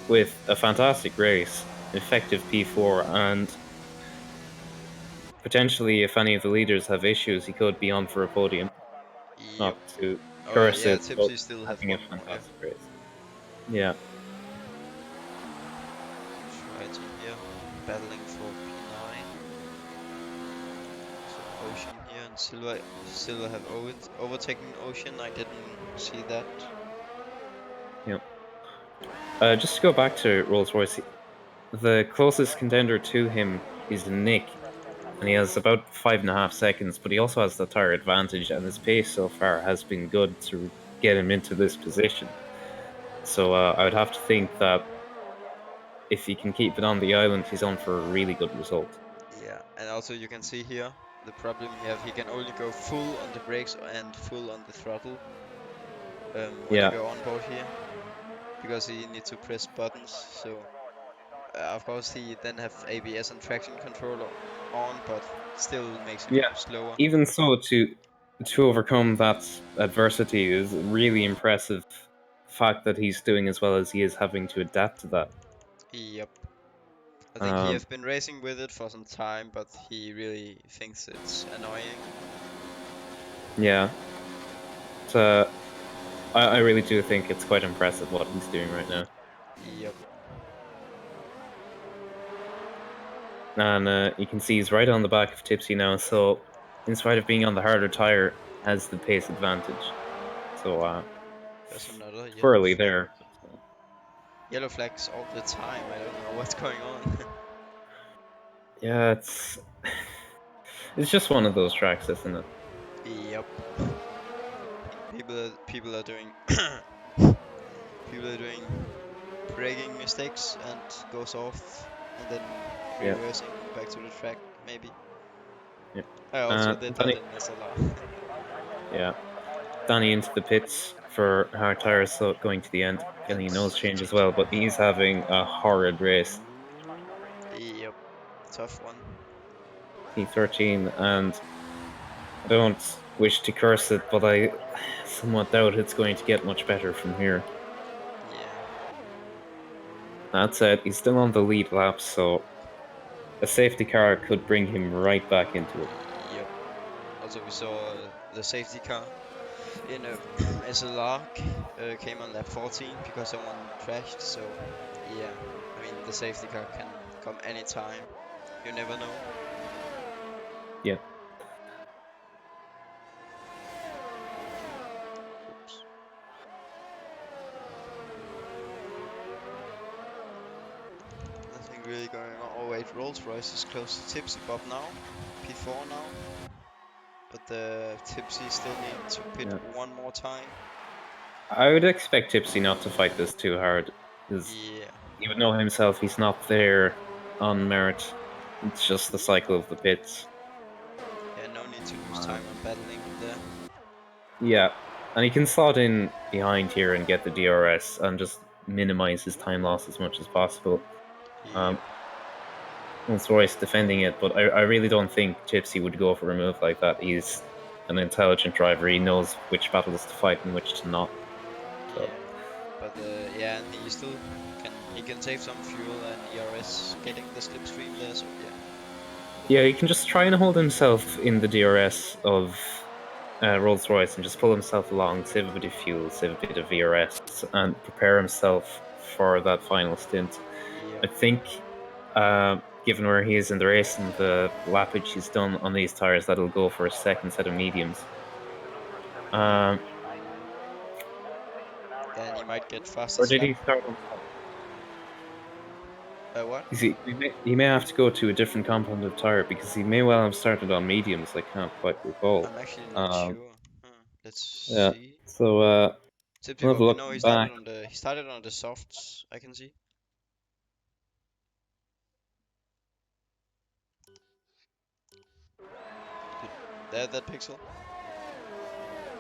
with a fantastic race, effective P4, and potentially if any of the leaders have issues, he could be on for a podium. Yep. Not to Oh yeah, curse yeah. it, but Tipsy still have having a one more here. fantastic race. Yeah. Triton here, battling for P9. So Ocean here and Silver have overtaken Ocean. I didn't see that. Yeah. Just to go back to Rolls Royce, the closest contender to him is Nick, and he has about 5.5 seconds, but he also has the tire advantage, and his pace so far has been good to get him into this position. So I would have to think that if he can keep it on the island, he's on for a really good result. Yeah, and also you can see here the problem he have. He can only go full on the brakes and full on the throttle when he Yeah, go on board here because he needs to press buttons. So of course he then have ABS and traction control on, but still makes him yeah. slower. Even so, to overcome that adversity is a really impressive fact that he's doing as well as he is having to adapt to that. Yep. I think he Um, have been racing with it for some time, but he really thinks it's annoying. yeah, I really do think it's quite impressive what he's doing right now. Yep. And you can see he's right on the back of Tipsy now. So in spite of being on the harder tire, has the pace advantage. So There's another yellow thoroughly flag. there. Yellow flags all the time. I don't know what's going on. Yeah, it's just one of those tracks, isn't it? Yep. People are doing people are doing braking mistakes and goes off and then Yeah, reversing back to the track maybe. yeah. I also did that Danny, in SLR. yeah, Danny into the pits for hard tires, so going to the end, getting a nose It's change as well. But he's having a horrid race. yep, tough one. P13, and I don't wish to curse it, but I somewhat doubt it's going to get much better from here. Yeah. That said, he's still on the lead lap, so a safety car could bring him right back into it. Yep. Also we saw the safety car in a SLR came on lap 14 because someone crashed. So yeah, I mean the safety car can come anytime. You never know. Yeah, Oops. Nothing really going on. Oh wait, Rolls-Royce is close to TipsyBob now. P4 now. But the Tipsy still need to pit yeah. one more time. I would expect Tipsy not to fight this too hard, because Yeah. he would know himself he's not there on merit. It's just the cycle of the pits. Yeah, no need to lose Uh, time on battling there. yeah, and he can slot in behind here and get the DRS and just minimize his time loss as much as possible. Um, Yep. Rolls Royce defending it, but I really don't think Tipsy would go for a move like that. He's an intelligent driver. He knows which battles to fight and which to not. So Yeah. But yeah, and he can save some fuel and ERS getting the slipstream there. So yeah. yeah, he can just try and hold himself in the DRS of Rolls Royce and just pull himself along, save a bit of fuel, save a bit of VRS, and prepare himself for that final stint. Yep. I think, given where he is in the race and the lappage he's done on these tires, that'll go for a second set of mediums. Um, Then he might get or fastest did lap. he start on? What? He may have to go to a different compound of tire because he may well have started on mediums. I can't quite recall. I'm actually not Um, sure. Let's yeah. see. So Tipsy we'll have a Bob, you look know back. he started on the softs. I can see. Did, there that pixel.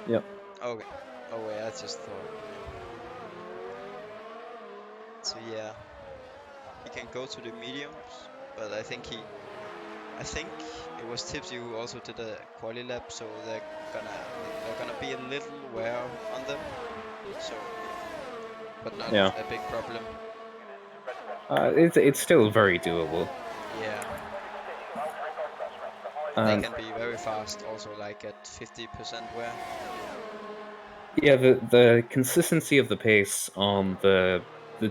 Yep. Okay. Oh wait, I just thought. So yeah, he can go to the mediums, but I think it was Tipsy who also did a quali lap, so they're gonna be a little wear on them. So yeah, but not Yeah. a big problem. It's still very doable. Yeah, they And can be very fast, also like at 50% wear. yeah, the consistency of the pace on the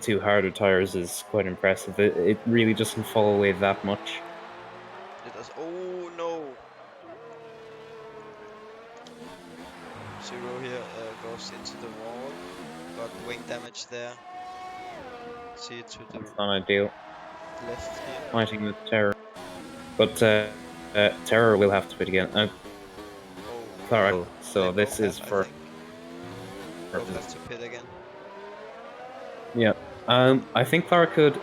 two harder tires is quite impressive. It really doesn't fall away that much. It does. Oh no! Zero here goes into the wall. Got wing damage there. See it to the That's not ideal. left here. Fighting with Terror. But Terror will have to pit again. Oh, Clara, they so this both is have, I for think. Both have to pit again. yeah. I think Clara could,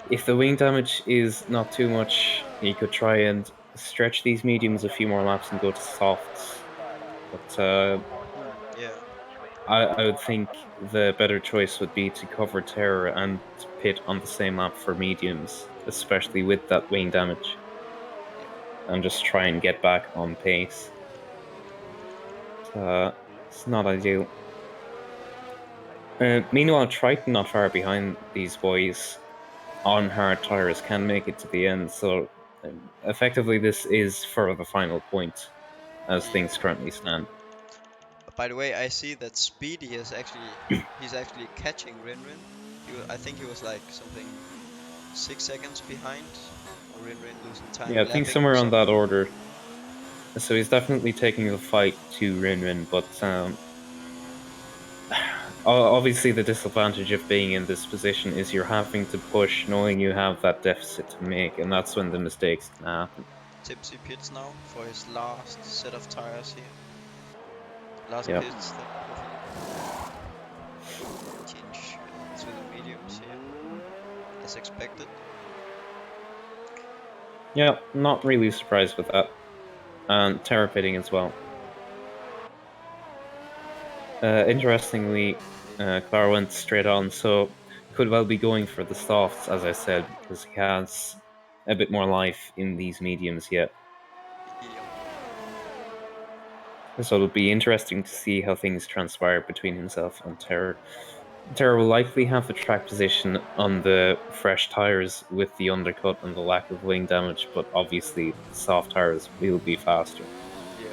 if the wing damage is not too much, he could try and stretch these mediums a few more laps and go to softs. But Yeah. I would think the better choice would be to cover Terror and pit on the same lap for mediums, especially with that wing damage, Yep. and just try and get back on pace. It's not ideal. Meanwhile, Triton not far behind these boys on hard tires can make it to the end. So effectively, this is for the final point as Yeah. things currently stand. By the way, I see that Speedy is actually he's actually catching Rin. I think he was like something 6 seconds behind, or Rin losing time Yeah, I think lapping somewhere on some. that order. So he's definitely taking the fight to Rin, but obviously the disadvantage of being in this position is you're having to push knowing you have that deficit to make, and that's when the mistakes can happen. Tipsy pits now for his last set of tires here. Last Yep. pit stop of the year. Change to the mediums here, as expected. Yeah, not really surprised with that. And terror pitting as well. Interestingly, Clara went straight on, so could well be going for the softs, as I said, because he has a bit more life in these mediums yet. Yep. So it'll be interesting to see how things transpire between himself and Terror. Terror will likely have the track position on the fresh tires with the undercut and the lack of wing damage, but obviously the soft tires will be faster. Yeah.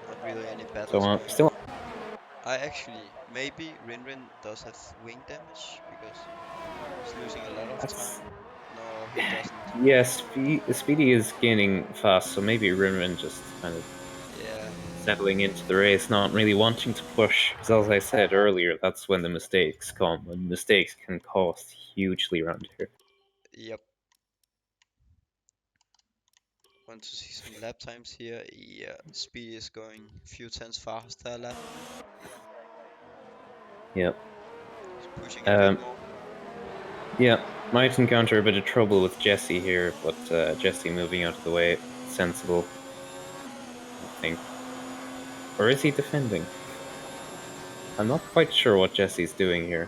Not really any So battles going still, on. I actually, maybe Rinrin does have wing damage because he's losing a lot of that's time. No, he doesn't. yes. Speedy is gaining fast, so maybe Rinrin just kind of Yeah. settling into the race, not really wanting to push. Because as I said earlier, that's when the mistakes come, and mistakes can cost hugely around here. Yep. Want to see some lap times here. Yeah, Speed is going a few tenths faster a lap. Yep. He's pushing a bit Um, more. yeah, might encounter a bit of trouble with Jesse here, but Jesse moving out of the way, sensible, I think. Or is he defending? I'm not quite sure what Jesse's doing here.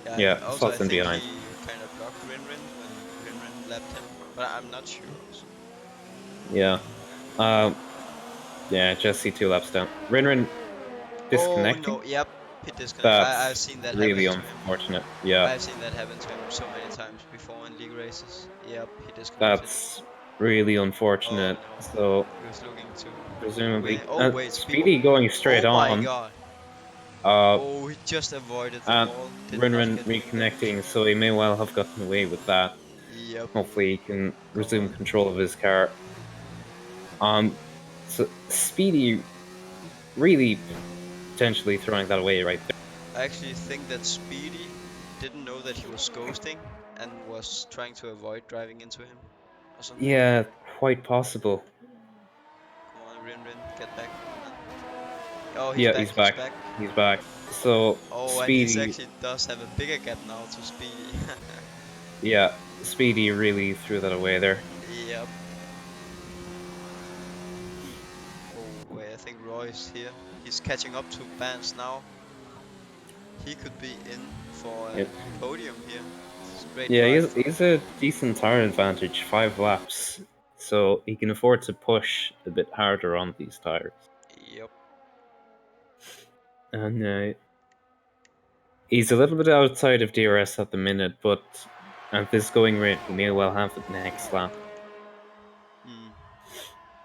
Yeah, and Yeah, also I slots in think behind. he kind of blocked Rinrin when Rinrin lapped him, but I'm not sure also. Yeah. Um, yeah, Jesse 2 laps down. Rin Oh disconnecting? no, yep, pit disconnect. I've That's seen that really happen to him. unfortunate. Yeah, I've seen that happen to him so many times before in league races. Yep, he disconnected. that's really Oh unfortunate. no, So he was looking to win. presumably, Oh wait, speed. Speedy going straight Oh my on. god. Uh, Oh, he just avoided the and wall. Did not Rin get wing damage. reconnecting, so he may well have gotten away with that. Yep, Hopefully, he can come resume on. control of his car. So Speedy really potentially throwing that away right there. I actually think that Speedy didn't know that he was ghosting and was trying to avoid driving into him or something. Yeah, quite possible. Come on, Rin, get back, man. Oh, he's Yeah, back, he's he's back. back. He's back. So Oh, and he's Speedy, actually does have a bigger gap now to Speedy. yeah, Speedy really threw that away there. Yep. Oh, wait, I think Roy's here. He's catching up to Vance now. He could be in for Yeah, a podium here. It's a great yeah, drive he's from. a decent tire advantage, 5 laps, so he can afford to push a bit harder on these tires. Yep. And he's a little bit outside of DRS at the minute, but at this going rate, he may well have it next lap. Mm.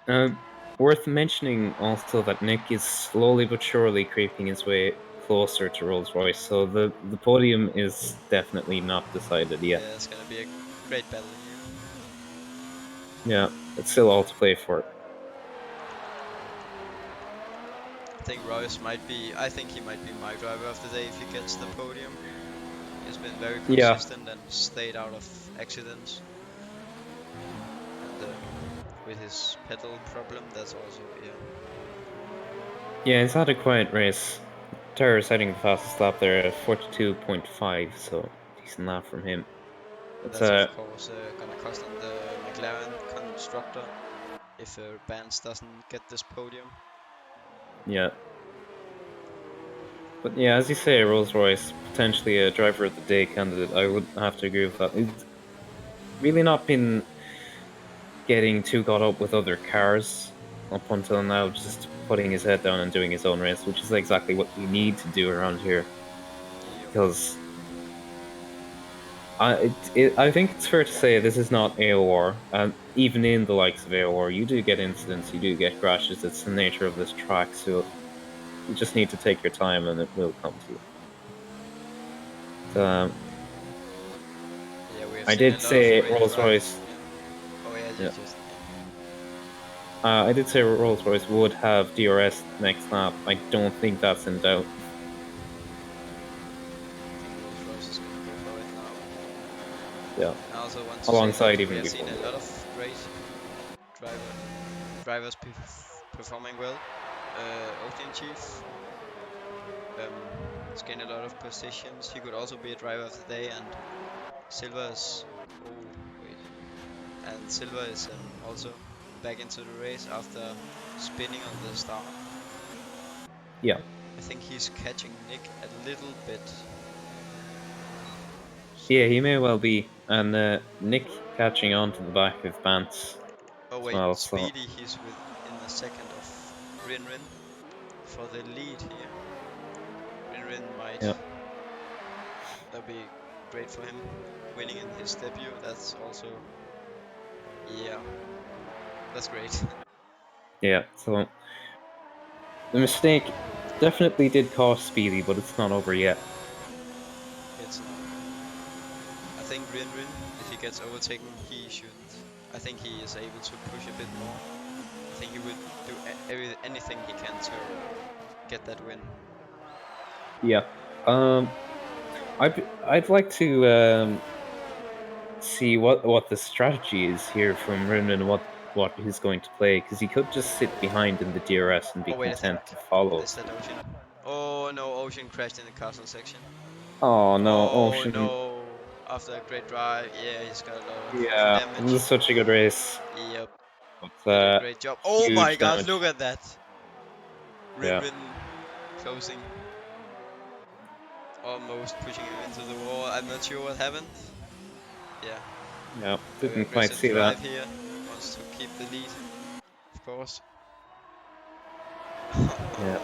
Uh, Worth mentioning also that Nick is slowly but surely creeping his way closer to Rolls Royce, so the podium is definitely not decided yet. Yeah, it's gonna be a great battle here. Yeah, it's still all to play for. I think Royce might be. I think he might be my driver of the day if he gets the podium. He's been very Yeah, consistent and stayed out of accidents. And with his pedal problem, that's also yeah. yeah, he's had a quiet race. Terror's heading the fastest lap there at 42.5, so decent lap from him. And But that's of course gonna cost on the McLaren constructor if Vance doesn't get this podium. yeah. But yeah, as you say, Rolls Royce, potentially a driver of the day candidate. I would have to agree with that. It's really not been getting too caught up with other cars up until now, just putting his head down and doing his own race, which is exactly what you need to do around here. Yep. Because I think it's fair to say this is not AOR, and even in the likes of AOR, you do get incidents, you do get crashes. It's the nature of this track, so you just need to take your time, and it will come to you. So, Yeah, we have I seen a did lot of say great Rolls drivers. Royce. Yeah. you just I did say Rolls-Royce would have DRS next lap. I don't think that's in doubt. I think Rolls-Royce is gonna go for it now. Yeah, I also want to say alongside that we even have seen before. a lot of great drivers performing well. OceanChief has gained a lot of positions. He could also be a driver of the day, and Silva's. Oh wait, and Silva is also back into the race after spinning on the start. Yeah, I think he's catching Nick a little bit. yeah, So, he may well be. And Nick catching on to the back of Bance oh as wait, well. So Speedy, he's within a second of Rin for the lead here. Rin might, yeah, that'll be great for him. Winning in his debut, that's also, yeah, that's great. yeah. So the mistake definitely did cost Speedy, but it's not over yet. It's not. I think Rin, if he gets overtaken, he should. I think he is able to push a bit more. I think he would do anything he can to get that win. Yeah. Um, I'd like to see what the strategy is here from Rin and what he's going to play, because he could just sit behind in the DRS and be Oh wait, I content think to follow is that Speedy. Ocean? Oh no, Ocean crashed in the castle section. Oh no, Oh Ocean. no, after a great drive, yeah, he's got a lot of Yeah, it was damage. such a good race, Yep, but did a great job. Oh my huge god, damage. look at that! Yeah, Rin closing, almost pushing him into the wall. I'm not sure what happened. Yeah, yeah, very didn't quite aggressive see that. drive here. Wants to keep the lead, of course. Yeah,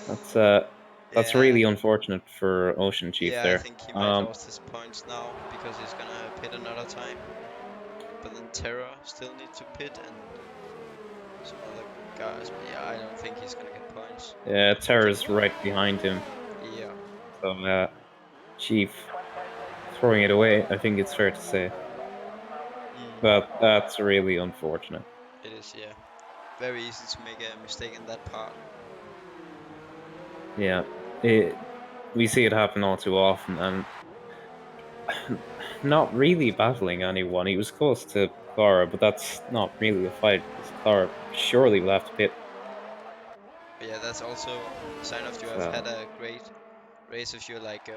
that's Yeah, really unfortunate for OceanChief yeah, I there. think he might lost his points now because he's gonna pit another time. But then Terra still needs to pit and some other guys. But yeah, I don't think he's gonna get points, Yeah, Terra's unfortunately. right behind him, Yeah. so Chief throwing it away. I think it's fair to say, Mm, but that's really unfortunate. it is, yeah. Very easy to make a mistake in that part. Yeah, we see it happen all too often, and not really battling anyone. He was close to Clara, but that's not really a fight because Clara surely will have to pit. But yeah, that's also a sign of you have So had a great race if you're like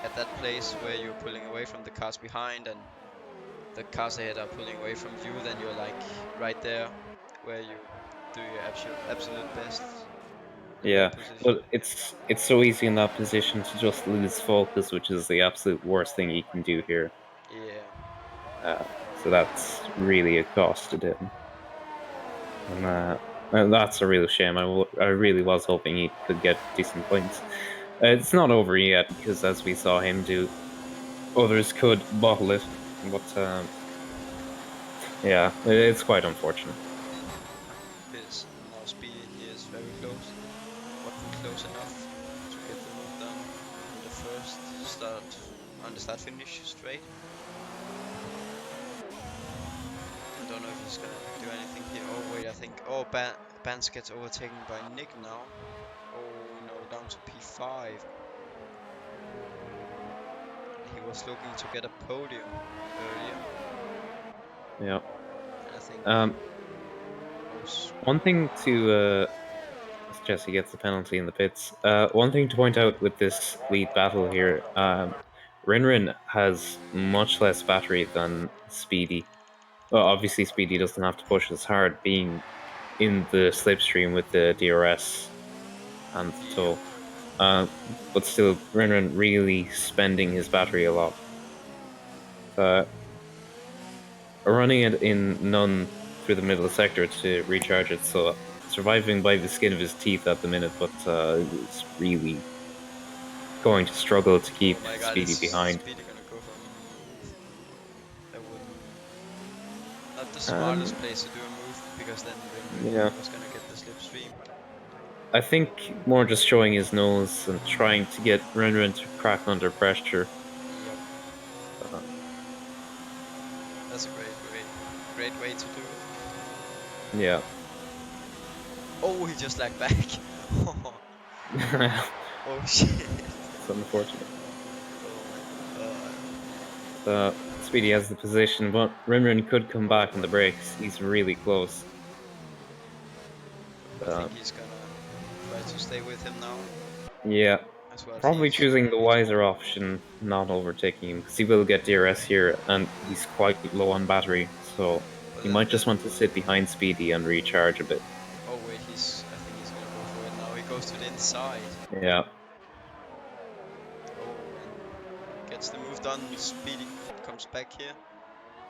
at that place where you're pulling away from the cars behind and the cars ahead are pulling away from you, then you're like right there where you do your absolute best in yeah, that position. but it's so easy in that position to just lose focus, which is the absolute worst thing you can do here. Yeah. So that's really a cost to him, and that's a real shame. I really was hoping he could get decent points. It's not over yet because, as we saw him do, others could bottle it, but yeah, it's quite unfortunate. It is. And now Speedy here is very close. Wasn't close enough to get the move done on the first start, on the start finish straight. I don't know if he's gonna do anything here. Oh wait, I think, oh, Bans gets overtaken by Nick now. Oh no, down to P5. He was looking to get a podium earlier, Yeah. and I think, Um, oh, one thing to as Jesse gets the penalty in the pits. One thing to point out with this lead battle here, Rinrin has much less battery than Speedy. Well, obviously Speedy doesn't have to push as hard, being in the slipstream with the DRS and the yeah, tow. But still, Rinrin really spending his battery a lot. Uh, Running it in none through the middle of the sector to recharge it, so surviving by the skin of his teeth at the minute, but is really going to struggle to oh keep my god, is Speedy behind. Speedy gonna go for a move? No, that wouldn't, not the And smartest place to do a move, because then yeah, Rin was gonna get the slipstream. I think more just showing his nose and trying to get Rinrin to crack under pressure. Yep, Uh, that's a great great way to do it. Yeah. Oh, he just lagged back. Oh shit. It's unfortunate. Oh my god. Speedy has the position, but Rinrin could come back on the brakes. He's really close. I think he's gonna try to stay with him now. Yeah. That's what Probably he's choosing the currently doing. wiser option, not overtaking him, because he will get DRS here, and he's quite low on battery, so But he might just want to sit behind Speedy and recharge a bit. oh wait, I think he's gonna go for it now. He goes to the inside. Yeah. Oh, and gets the move done. Speedy comes back here.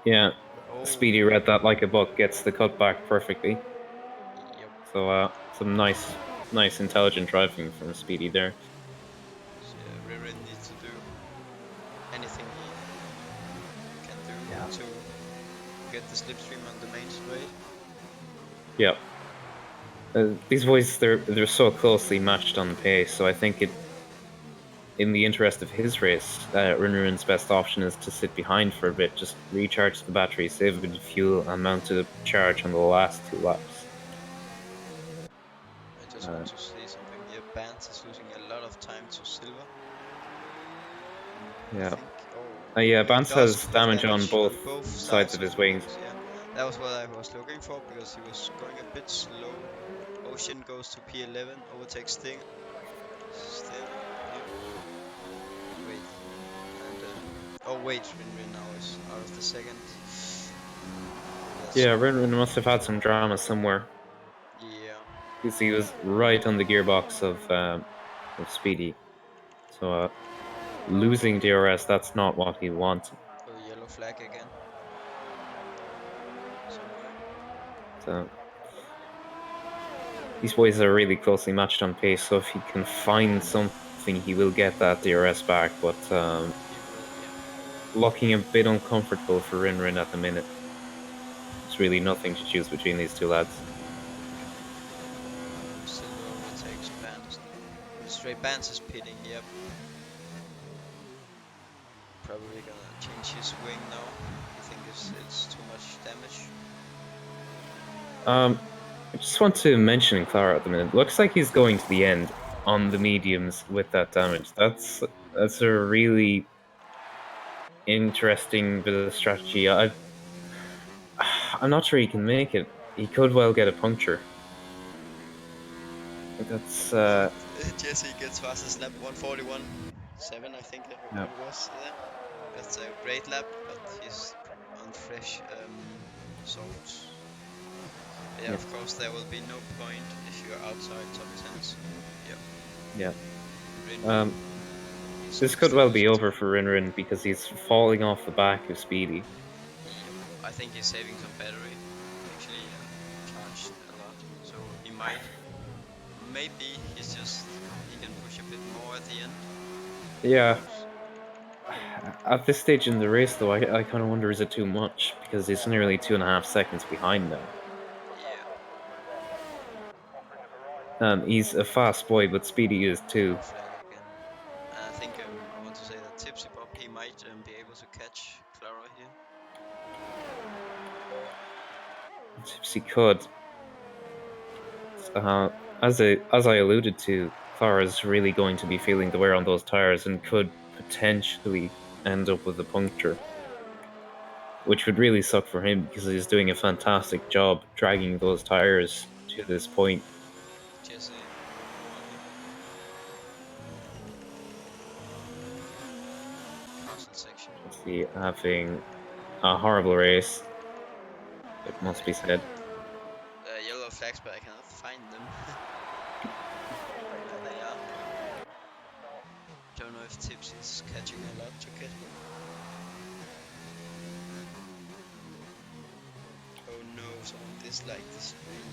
Yeah. Oh, Speedy read that like a book, gets the cut back perfectly. yep. So some nice intelligent driving from Speedy there. So, Ririn needs to do anything he can do to get the slipstream on the main straight. Yeah. These boys, they're so closely matched on pace, so I think in the interest of his race, Rinrin's best option is to sit behind for a bit, just recharge the battery, save a bit of fuel, and mount a charge on the last 2 laps. I just want to say something here. Bans is losing a lot of time to Silver. Yeah. I think. Yeah, Oh, he Bance does has have damage on both sides sides of of his the wings. Yeah, that was what I was looking for because he was going a bit slow. Ocean goes to P11, overtakes Sting. Still, yep. Wait, and oh wait, Rin now is out of the second. Yeah, Rinrin must have had some drama somewhere. Yeah. Because he was right on the gearbox of Speedy. So losing DRS, that's not what he wanted. Oh, yellow flag again. Somewhere. So these boys are really closely matched on pace, so if he can find something, he will get that DRS back, but He will, yeah. looking a bit uncomfortable for Rinrin at the minute. It's really nothing to choose between these two lads. Silver overtakes Bans now. On the straight, Bans is pitting, yep. Probably gonna change his wing now. I think it's too much damage. I just want to mention Clara at the minute. Looks like he's going to the end on the mediums with that damage. That's a really interesting bit of strategy. I'm not sure he can make it. He could well get a puncture. That's Jesse gets fastest lap 141.7, I think it yeah. was there. That's a great lap, but he's on fresh softs. But yeah, Yeah. of course there will be no point if you're outside top 10s. Yep. Yeah. This could well be over for Rinrin because he's falling off the back of Speedy. Yep. I think he's saving some battery. Actually, charged a lot, so he might. Maybe he can push a bit more at the end. Yeah. At this stage in the race, though, I kind of wonder, is it too much? Because he's nearly 2.5 seconds behind now. Yeah. He's a fast boy, but Speedy is too. Flag again. And I think I want to say that TipsyBob he might be able to catch Clara here. Tipsy could. As I alluded to, Clara's really going to be feeling the wear on those tires and could potentially end up with a puncture, which would really suck for him because he's doing a fantastic job dragging those tires to this point. Jesse castle section. Jesse having a horrible race, it must be said. Yellow flags, but I cannot find them. There they are. Don't know if Tips is catching a lot to get here. Oh no, someone disliked the stream.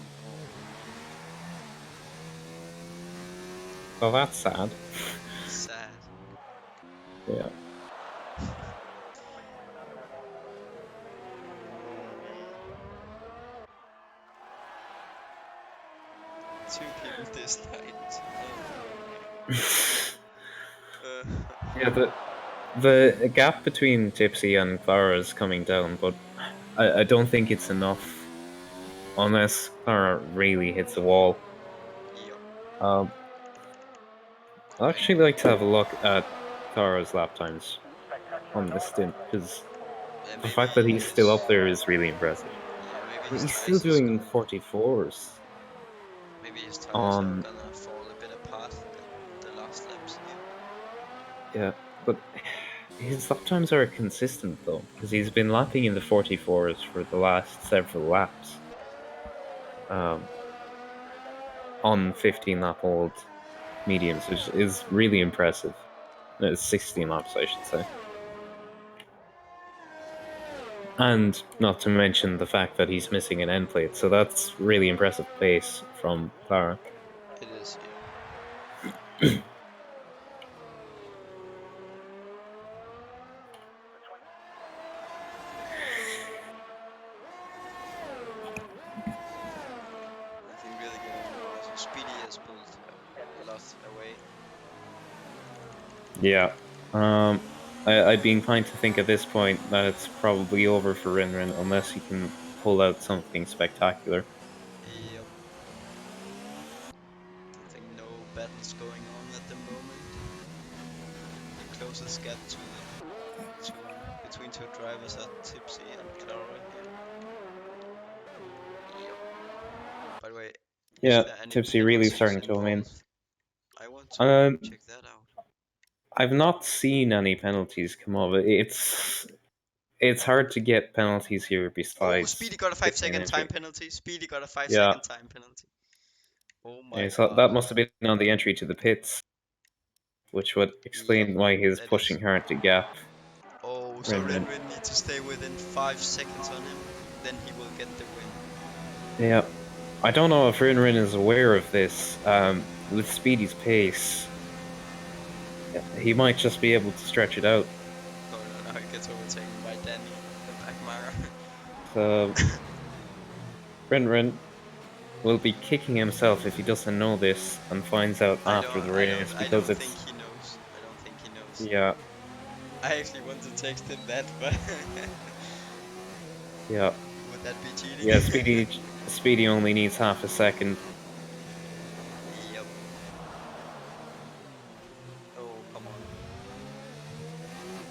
Well, that's sad. Sad. Yeah. Two people disliked. Yeah, the gap between Tipsy and Clara is coming down, but I don't think it's enough unless Clara really hits a wall. Yep. Um, I'd actually like to have a look at Clara's lap times on this stint because the Maybe fact that he's still up his there is really impressive. yeah, maybe I mean, his he's still tires is doing gonna 44s maybe his tires are on, gonna fall a bit apart at the last laps here. yeah, but his lap times are consistent though because he's been lapping in the 44s for the last several laps. Um, on 15 lap old mediums, which is really impressive. 16 laps, I should say. And not to mention the fact that he's missing an end plate, so that's really impressive pace from Clara. It is, yeah. I think really good on him. Also, Speedy has pulled a lot away. Yeah. I'd be inclined to think at this point that it's probably over for Rinrin unless he can pull out something spectacular. Yep. I think no battles going on at the moment. The closest gap to the between two drivers are Tipsy and Clara here. Yep. By the way, is Yeah, there any Tipsy really penalties starting to come in. involved? I want to Um, check that out. I've not seen any penalties come up. It's hard to get penalties here Oh, besides Speedy got a 5 getting an second time entry. penalty. Speedy got a 5 Yeah, second time penalty. Oh yeah, my so god. that must have been on the entry to the pits, which would Yep, explain why he was that is. pushing hard to gap Oh, so Rinrin. Rinrin needs to stay within 5 seconds on him. Then he will get the win. Yeah, I don't know if Rinrin is aware of this. With Speedy's pace, he might just be able to stretch it out. Oh no, now he gets overtaken by Danny, the backmarker. So Rinrin will be kicking himself if he doesn't know this and finds out after the race I because don't think it's he knows. I don't think he knows. yeah, I actually want to text him that, but yeah, would that be cheating? yeah. Speedy only needs half a second. Yep. Oh, come on.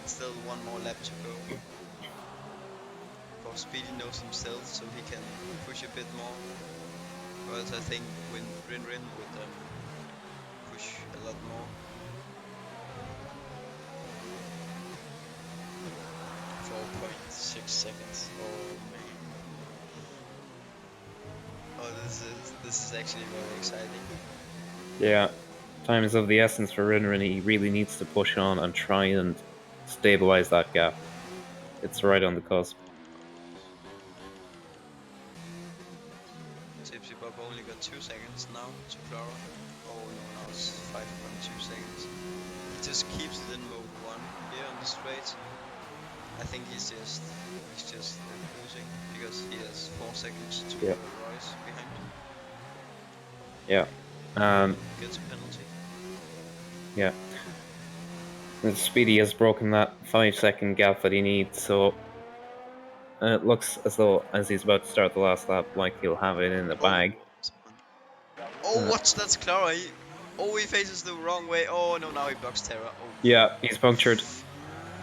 Still one more lap to go. Of course, Speedy knows himself, so he can push a bit more. Whereas I think when Rin would push a lot more. 4.6 seconds. Oh man. Oh, this is actually very exciting. Yeah, time is of the essence for Rinrin. He really needs to push on and try and stabilize that gap. It's right on the cusp. TipsyBob only got 2 seconds now to Clara. Oh no, now it's 5.2 seconds. He just keeps it in mode 1 here on the straight. I think he's just cruising because he has 4 seconds to Yeah, Royce behind. yeah, Oh, and gets a penalty. yeah. Speedy has broken that 5 second gap that he needs, so it looks as though as he's about to start the last lap, like he'll have it in the Oh, bag. someone. Oh, Uh, what's that's Clara? Oh, he faces the wrong way. Oh no, now he blocks Terra. Oh. yeah, he's punctured.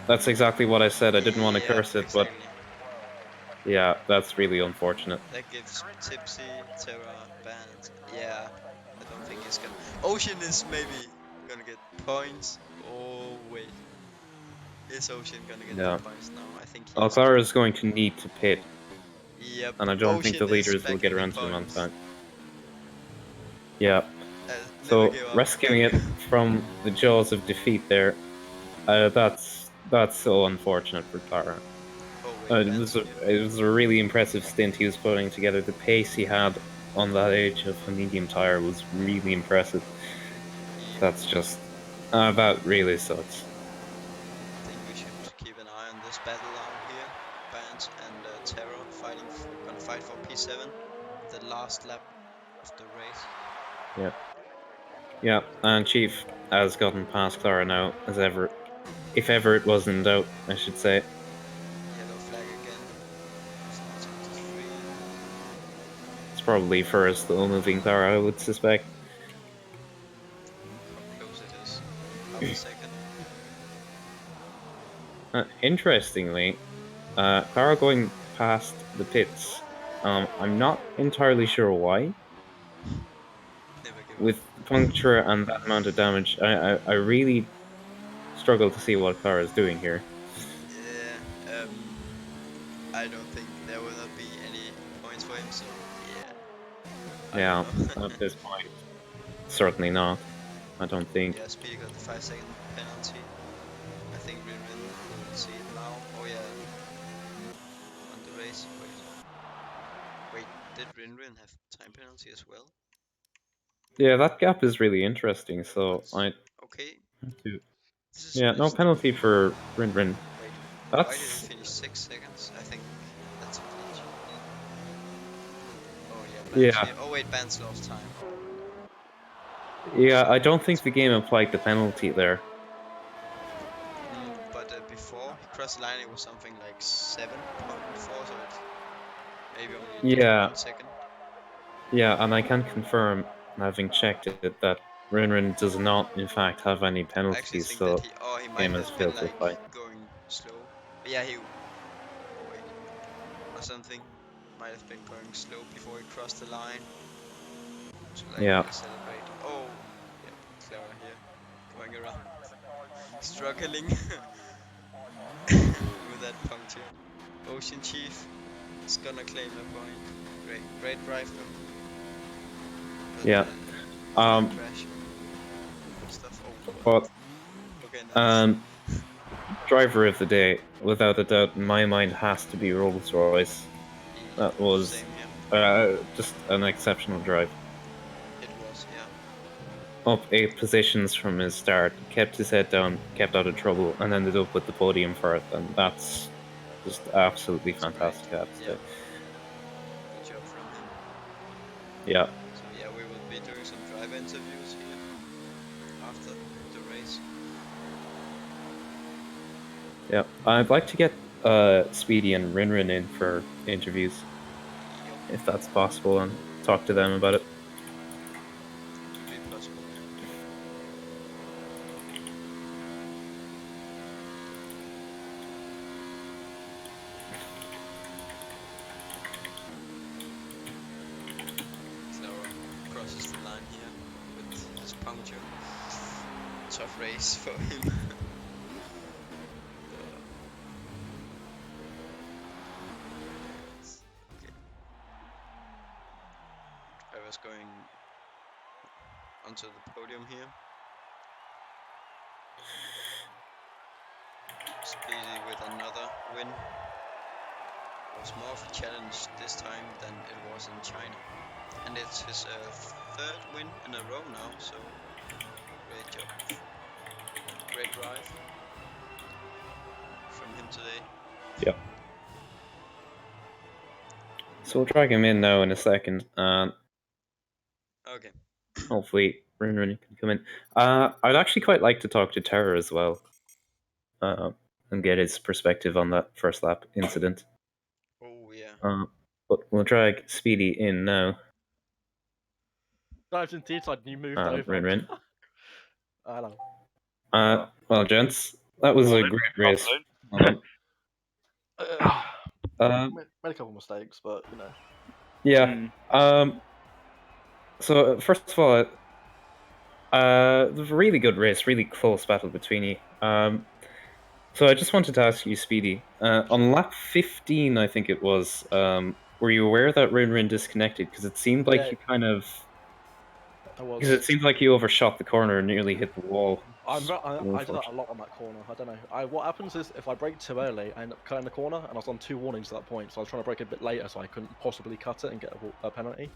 That's exactly what I said. I didn't want to Yep, curse it, but exactly. yeah, that's really unfortunate. That gives Tipsy, Terra, Band. Yeah, I don't think he's gonna. Ocean is maybe gonna get points. Oh wait, is Ocean gonna get the Yeah. points now? I think he is Alclara too. is going to need to pit, Yep, and I don't think the Ocean is leaders will back get in the around to him on points. time. Yeah. Never So give up. rescuing Never it give. from the jaws of defeat there, that's so unfortunate for Clara. Oh wait, Band's here. It was a really impressive stint he was putting together. The pace he had on that edge of a medium tire was really impressive. Yep. That's just that really sucks. I think we should keep an eye on this battle now here. Band and Terra gonna fight for P7, the last lap of the race. Yeah, yeah. And Chief has gotten past Clara now, as ever, if ever it was in doubt, I should say. Yellow flag again. probably for a slow-moving car, I would suspect. Look how close it is. Half a second. Interestingly, car going past the pits. I'm not entirely sure why. Never give up. With the puncture and that amount of damage, I really struggle to see what car is doing here. Yeah, I don't think there will not be any points for him, so yeah, I don't Yeah, know. at this point, certainly not. I don't think. Yeah, Speedy got the 5 second penalty. I think Rin will see it now. Oh yeah, on the race. Wait, did Rin have time penalty as well? Yeah, that gap is really interesting. So What? I Okay, have to. this is Yeah, no messed up. penalty for Rin Rin. Wait, why did he That's finish 6 seconds? I think that's a glitch. Oh yeah, Ban's yeah, here. Oh wait, Ban's lost time. Oh no. yeah. I don't That's think the game applied the penalty there. But before he crossed the line, it was something like 7.4, so it's maybe only Yeah, 1 second. yeah, and I can confirm, having checked it, that Rin Rin does not, in fact, have any I actually penalties. think that So he the might game has have been failed to like apply. going slow. But yeah, oh wait, or something. Might have been going slow before he crossed the line to like Yeah, celebrate. Oh, yep, Clara here, going around, struggling with that puncture. OceanChief is gonna claim a point. Great drive though. But yeah. slight Um, crash and stuff. Oh, what? but Okay, nice. um, driver of the day, without a doubt, in my mind, has to be Rolls Royce. Yep, That was same here. just an exceptional drive. It was, yeah. Up 8 positions from his start, kept his head down, kept out of trouble, and ended up with the podium for it. And that's just absolutely It's great. fantastic, I have to Yep, say. good job from him. Yeah, So yeah, we will be doing some driver interviews here after the race. yeah. I'd like to get Speedy and Rinrin in for interviews, Yep, if that's possible, and talk to them about it. could be possible. Clara crosses the line here with his puncture. Tough race for him. Uh, yes. Okay, I was going onto the podium here. Speedy with another win. It was more of a challenge this time than it was in China. And it's his third win in a row now, so great job. Great drive from him today. Yeah. So we'll drag him in now in a second, and Okay. hopefully Rinrin can come in. I'd actually quite like to talk to Terra as well, uh, and get his perspective on that first lap incident. Oh yeah. But we'll drag Speedy in now. Dives into the inside and you moved over. Rin Rin. Hello. Well, gents, that was a Morning. great race. Afternoon. Made a couple mistakes, but you know. Yeah. So first of all, it was a really good race, really close battle between you. So I just wanted to ask you, Speedy, on lap 15, I think it was. Were you aware that Rin Rin disconnected? Because it seemed like Yeah, you kind of. I Because it was. seemed like you overshot the corner and nearly hit the wall. I It's really do that a unfortunate. lot on that corner. I don't know. What happens is if I brake too early, I end up cutting the corner, and I was on 2 warnings at that point. So I was trying to brake a bit later, so I couldn't possibly cut it and get a penalty.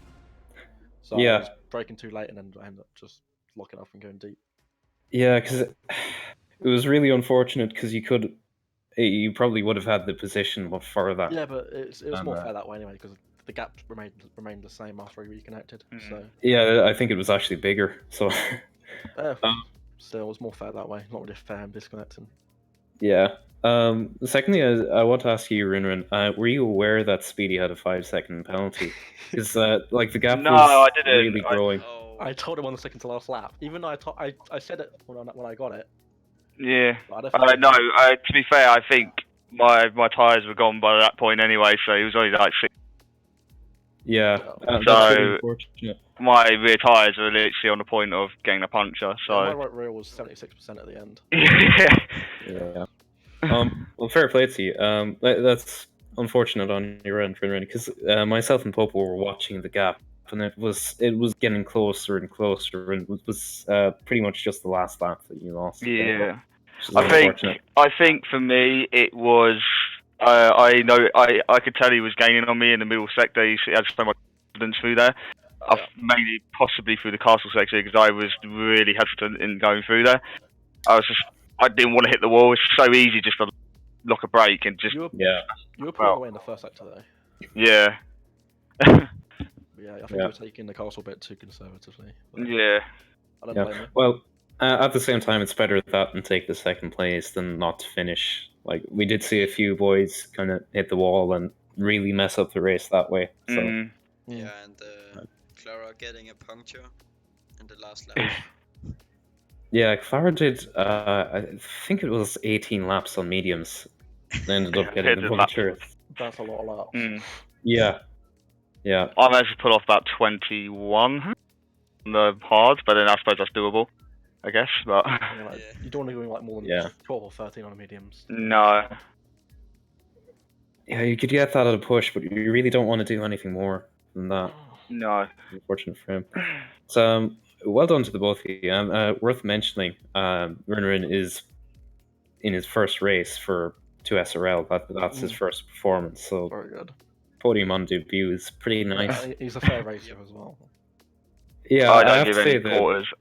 So I Yeah, was braking too late, and then I ended up just locking off and going deep. yeah, because it was really unfortunate because you probably would have had the position before that. Yeah, but it was And, more fair that way anyway because the gap remained the same after I reconnected. So yeah, I think it was actually bigger. So uh, um, still, it was more fair that way. Not really fair and disconnecting. Yeah. Secondly, I want to ask you, Rinrin, were you aware that Speedy had a 5-second penalty? Because like the gap No, was I didn't. really growing. Oh. I told him on the second to last lap. Even though I said it when I got it. Yeah. But I don't think I No, did. to be fair, I think my tyres were gone by that point anyway, so he was only like 6. Yeah, Yeah. that's really So- unfortunate. My rear tyres were literally on the point of getting a puncture, Yeah, my so. right rear was 76% at the end. Yeah. Well, fair play to you. That's unfortunate on your end, Rinrin, because myself and Popo were watching the gap, and it was getting closer and closer, and it was pretty much just the last lap that you lost. Yeah. Which is I think for me it was I know I could tell he was gaining on me in the middle sector. He had so much confidence through there. Yeah. Mainly possibly through the castle sector because I was really hesitant in going through there. I didn't want to hit the wall. It's so easy just to lock a brake and just You were Yeah. pulling away in the first sector though. yeah. But yeah, I think Yeah. you were taking the castle bit too conservatively. But Yeah. I don't Yeah. blame you. Well, at the same time, it's better that and take the second place than not to finish. Like we did see a few boys kind of hit the wall and really mess up the race that way. So Mm. Yeah, and Clara getting a puncture in the last lap. yeah, Clara did. I think it was 18 laps on mediums. They ended up getting the Hit the lap. puncture. That's a lot of laps. Mm. Yeah. Yeah. I managed to pull off about 21 on the hard, but then I suppose that's doable, I guess. But You, know, like, Yeah. you don't want to go like more than Yeah. 12 or 13 on the mediums. no. Yeah, you could get that at a push, but you really don't want to do anything more than that. No. Unfortunate for him. So, well done to the both of you. Worth mentioning, Rinrin is in his first race for 2SRL. That's his first performance. So, Very good. podium on debut is pretty nice. Yeah, he's a fair racer as well. Yeah, I I don't have give to say any that. quarters.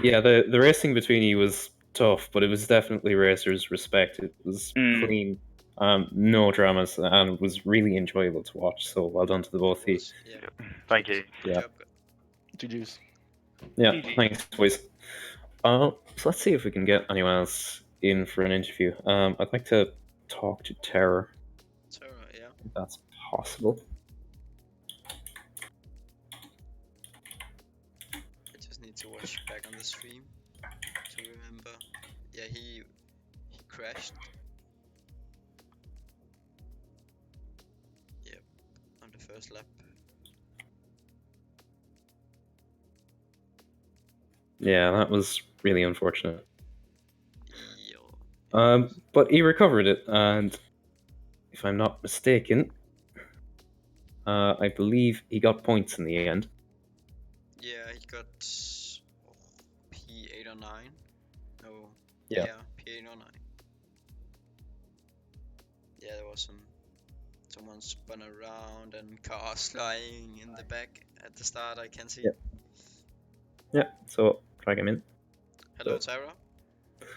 Yeah, the racing between you was tough, but it was definitely racers' respect. It was Mm. clean, no dramas, and it was really enjoyable to watch. So well done to the both of you. Yeah. Thank you. Good Yeah. job. GG's. Yeah, GG. thanks, boys. So let's see if we can get anyone else in for an interview. I'd like to talk to Terror, Tara, yeah. if that's possible. I just need to watch back on the stream to remember. Yeah, he crashed. Yep, on the first lap. Yeah, that was really unfortunate. Yo. But he recovered it, and if I'm not mistaken, I believe he got points in the end. Yeah, he got P8 or 9. No. Yeah. P8 or 9. Yeah, there was someone spun around and cars flying in the back at the start. I can see. Yep. Yeah, so drag him in. Hello, Tara.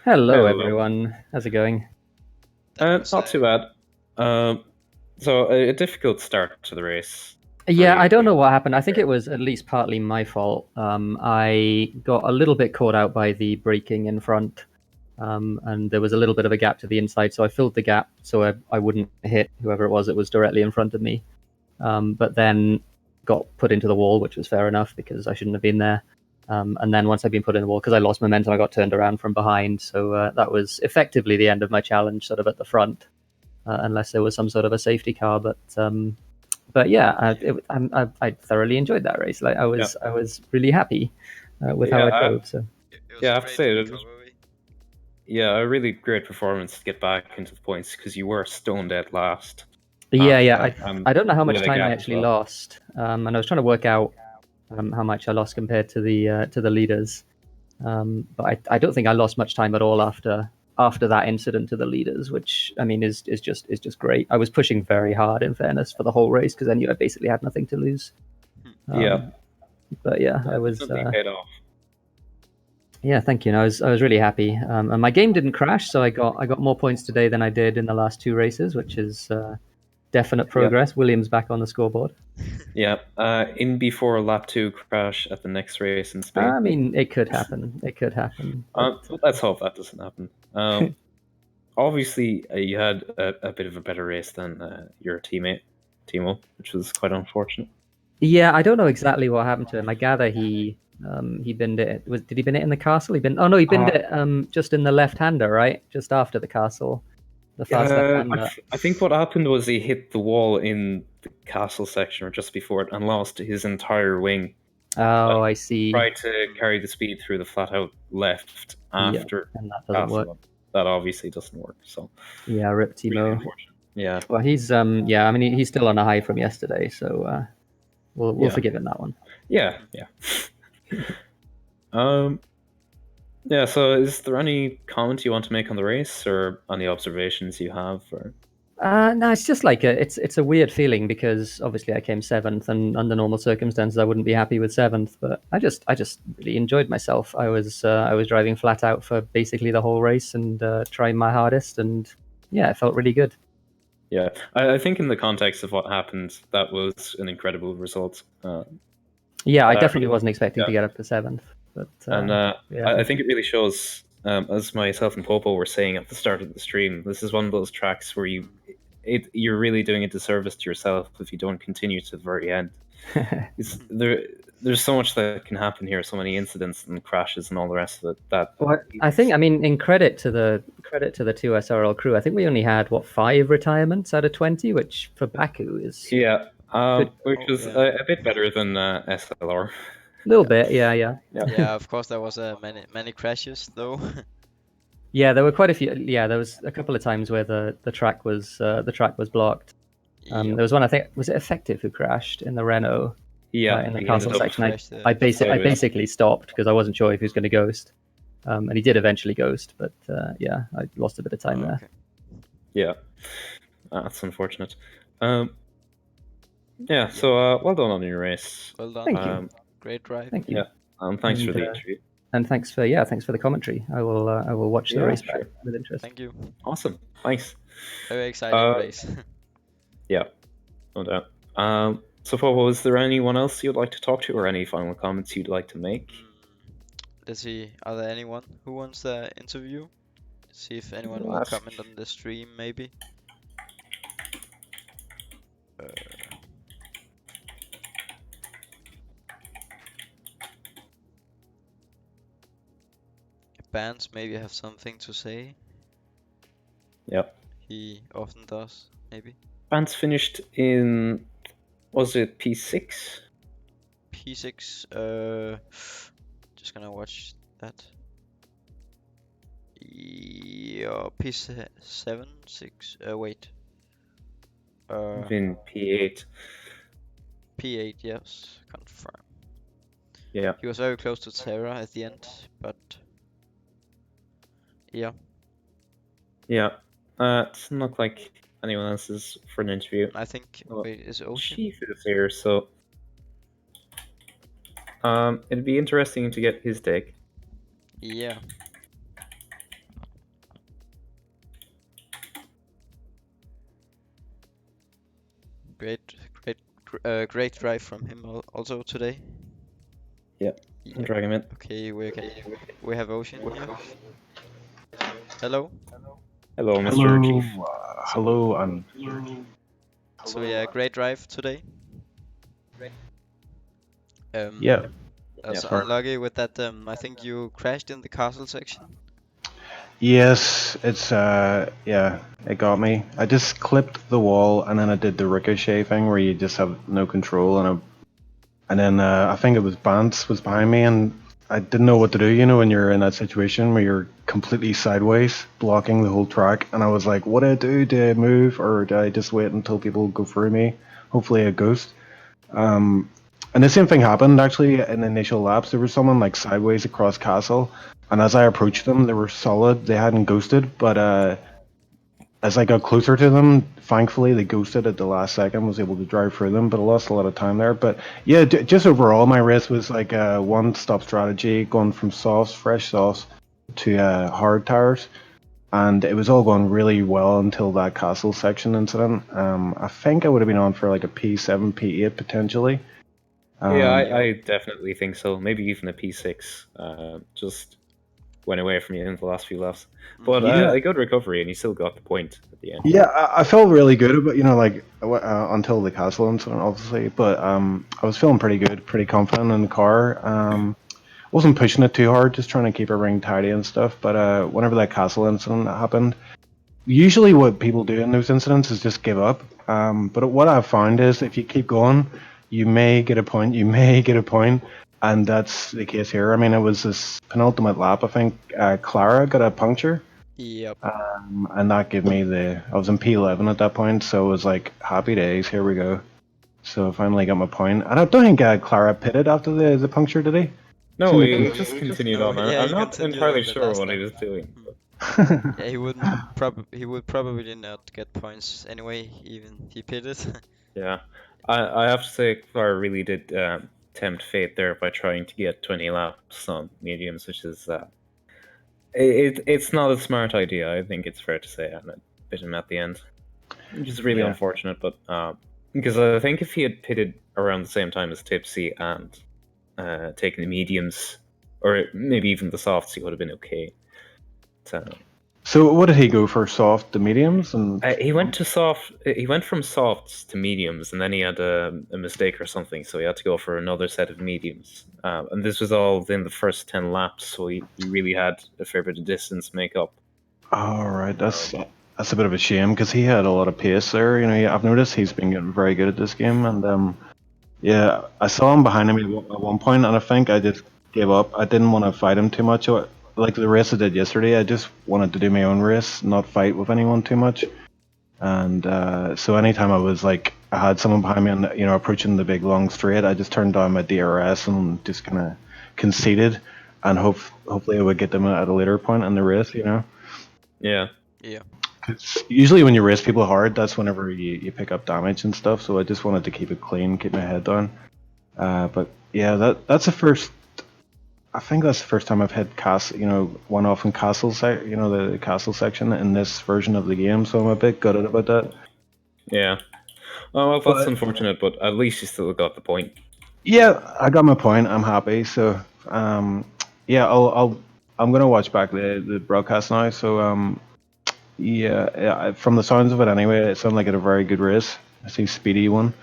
Hello, Hello. everyone. How's it going? That was, Not too bad. So a difficult start to the race. Yeah, you. I don't know what happened. I think it was at least partly my fault. I got a little bit caught out by the braking in front, and there was a little bit of a gap to the inside, so I filled the gap so I wouldn't hit whoever it was that was directly in front of me. But then got put into the wall, which was fair enough because I shouldn't have been there. And then once I'd been put in the wall, because I lost momentum, I got turned around from behind. So that was effectively the end of my challenge, sort of at the front, unless there was some sort of a safety car. But yeah, I thoroughly enjoyed that race. Like I was really happy with how Yeah, I drove. So it was Yeah, I a have to great say, it was- recovery. Yeah, a really great performance to get back into the points because you were stone dead last. yeah, And I don't know how much with a time gap I as actually well. lost, and I was trying to work out how much I lost compared to the leaders. But I don't think I lost much time at all after that incident to the leaders, which I mean is just great. I was pushing very hard, in fairness, for the whole race because I knew I basically had nothing to lose. Yeah. But yeah, I was. Definitely paid off. Yeah, thank you. And I was really happy. And my game didn't crash, so I got more points today than I did in the last two races, which is definite progress. Williams back on the scoreboard. Yeah, in before lap 2 crash at the next race in Spain. I mean, it could happen. It could happen. But, Let's hope that doesn't happen. Obviously, you had a bit of a better race than your teammate, Thimo, which was quite unfortunate. yeah, I don't know exactly what happened to him. I gather he binned it. Did he bin it in the castle? He binned it just in the left-hander, right? Just after the castle. The fast left-hander. I think what happened was he hit the wall in the castle section or just before it and lost his entire wing. Oh, I see. Tried to carry the speed through the flat-out left after and that doesn't work. That obviously doesn't work. So yeah, rip Thimo. Really yeah. Well, he's yeah. I mean, he's still on a high from yesterday, so we'll forgive him that one. Yeah. Yeah, so is there any comment you want to make on the race or any observations you have? Or no, it's just like it's a weird feeling because obviously I came 7th, and under normal circumstances I wouldn't be happy with 7th. But I just really enjoyed myself. I was driving flat out for basically the whole race and trying my hardest, and yeah, it felt really good. Yeah, I think in the context of what happened, that was an incredible result. Yeah, I definitely wasn't expecting to get up to 7th. But, I think it really shows, as myself and Popo were saying at the start of the stream, this is one of those tracks where you're really doing a disservice to yourself if you don't continue to the very end. There's so much that can happen here, so many incidents and crashes and all the rest of it. I mean, in credit to the 2 SRL crew, I think we only had 5 retirements out of 20, which for Baku is which was a bit better than SLR. A little bit, yeah. Yeah, of course there was many crashes though. Yeah, there were quite a few. Yeah, there was a couple of times where the track was blocked. There was one, I think, was it Effective who crashed in the Renault? Yeah, in the castle section. I I basically stopped because I wasn't sure if he was going to ghost, and he did eventually ghost. But yeah, I lost a bit of time there. Okay. Yeah, that's unfortunate. Yeah, so well done on your race. Well done. Thank you. Great drive. Thank you. Yeah, thanks for the interview. And thanks for the commentary. I will watch the race back with interest. Thank you. Awesome, thanks. Very exciting race. Yeah, no doubt. So far, was there anyone else you'd like to talk to, or any final comments you'd like to make? Let's see. Are there anyone who wants the interview? See if anyone will comment on the stream, maybe. Bands maybe have something to say. Yep. He often does, maybe. Bands finished in, was it P6? P6, just gonna watch that. Yeah, P7, 6, wait. In P8. P8, yes, confirm. Yeah. He was very close to Terra at the end, but yeah. Yeah. It doesn't look like anyone else is for an interview. I think, wait, is Ocean? Chief is here, so it'd be interesting to get his take. Yeah. Great drive from him also today. Yep. I'm dragging him in. Okay, we have Ocean here. Hello. Hello, Mr. Chief. Hello. So yeah, great drive today. Yeah. Also unlucky with that. I think you crashed in the castle section. Yes, it's yeah, it got me. I just clipped the wall and then I did the ricochet thing where you just have no control, and then I think it was Bance was behind me and I didn't know what to do, you know, when you're in that situation where you're completely sideways, blocking the whole track, and I was like, what do I do? Do I move or do I just wait until people go through me? Hopefully a ghost. And the same thing happened actually in the initial laps. There was someone like sideways across castle, and as I approached them, they were solid. They hadn't ghosted, but as I got closer to them, thankfully they ghosted at the last second. Was able to drive through them, but I lost a lot of time there. But yeah, just overall, my race was like a one-stop strategy, going from fresh softs to hard tires. and it was all going really well until that castle section incident. I think I would have been on for like a P7, P8 potentially. Yeah, I definitely think so. Maybe even a P6. Just went away from you in the last few laps. But Yeah. a good recovery, and you still got the point at the end. Yeah, I felt really good about, like until the castle incident, obviously. But I was feeling pretty good, pretty confident in the car. Wasn't pushing it too hard, just trying to keep everything tidy and stuff. But whenever that castle incident happened, usually what people do in those incidents is just give up. But what I've found is if you keep going, you may get a point, you may get a point, and that's the case here. I mean, it was this penultimate lap. I think Clara got a puncture. Yep. And that gave me I was in P11 at that point, so it was like, happy days, here we go. So I finally got my point. And I don't think Clara pitted after the puncture, did he? No, he just continued on. Yeah, I'm he not continued entirely on the sure last what he lap. was doing. Yeah, he would probably not get points anyway, even he pitted. Yeah, I have to say, Clara really did tempt fate there by trying to get 20 laps on mediums, which is it's not a smart idea. I think it's fair to say, and it bit him at the end, which is really Yeah. unfortunate. But because I think if he had pitted around the same time as Tipsy and taken the mediums, or maybe even the softs, he would have been okay. So what did he go for? Soft to mediums, and He went to soft. He went from softs to mediums, and then he had a mistake or something, so he had to go for another set of mediums. And this was all within the first 10 laps, so he really had a fair bit of distance to make up. all right, that's a bit of a shame because he had a lot of pace there. I've noticed he's been getting very good at this game, and yeah, I saw him behind him at one point, and I think I just gave up. I didn't want to fight him too much. Like the race I did yesterday, I just wanted to do my own race, not fight with anyone too much. And so anytime I had someone behind me and approaching the big long straight, I just turned down my DRS and just kind of conceded, and hopefully I would get them at a later point in the race. Yeah. Yeah. 'Cause usually when you race people hard, that's whenever you pick up damage and stuff. So I just wanted to keep it clean, keep my head down. But yeah, that's the first. I think that's the first time I've hit one off in castle the castle section in this version of the game. So I'm a bit gutted about that. Yeah. Oh well, that's But- unfortunate, but at least you still got the point. Yeah, I got my point. I'm happy. So yeah, I'm gonna watch back the broadcast now. So yeah, from the sounds of it anyway, it sounded like it a very good race. I see Speedy won.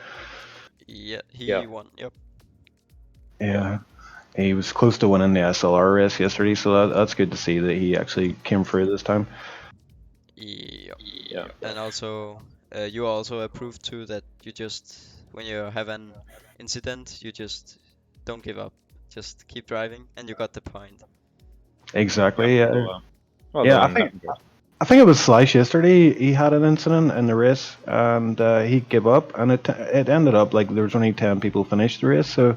Yeah, he Yeah. won. Yep. Yeah, he was close to winning the SLR race yesterday, so that's good to see that he actually came through this time. Yep. Yeah. And also, you also approved too that you just, when you have an incident, you just don't give up. Just keep driving, and you got the point. Exactly. Yeah. So, well Yeah, done I think- in that regard. I think it was Slash yesterday. He had an incident in the race, and he gave up, and it ended up like there was only 10 people finished the race. So,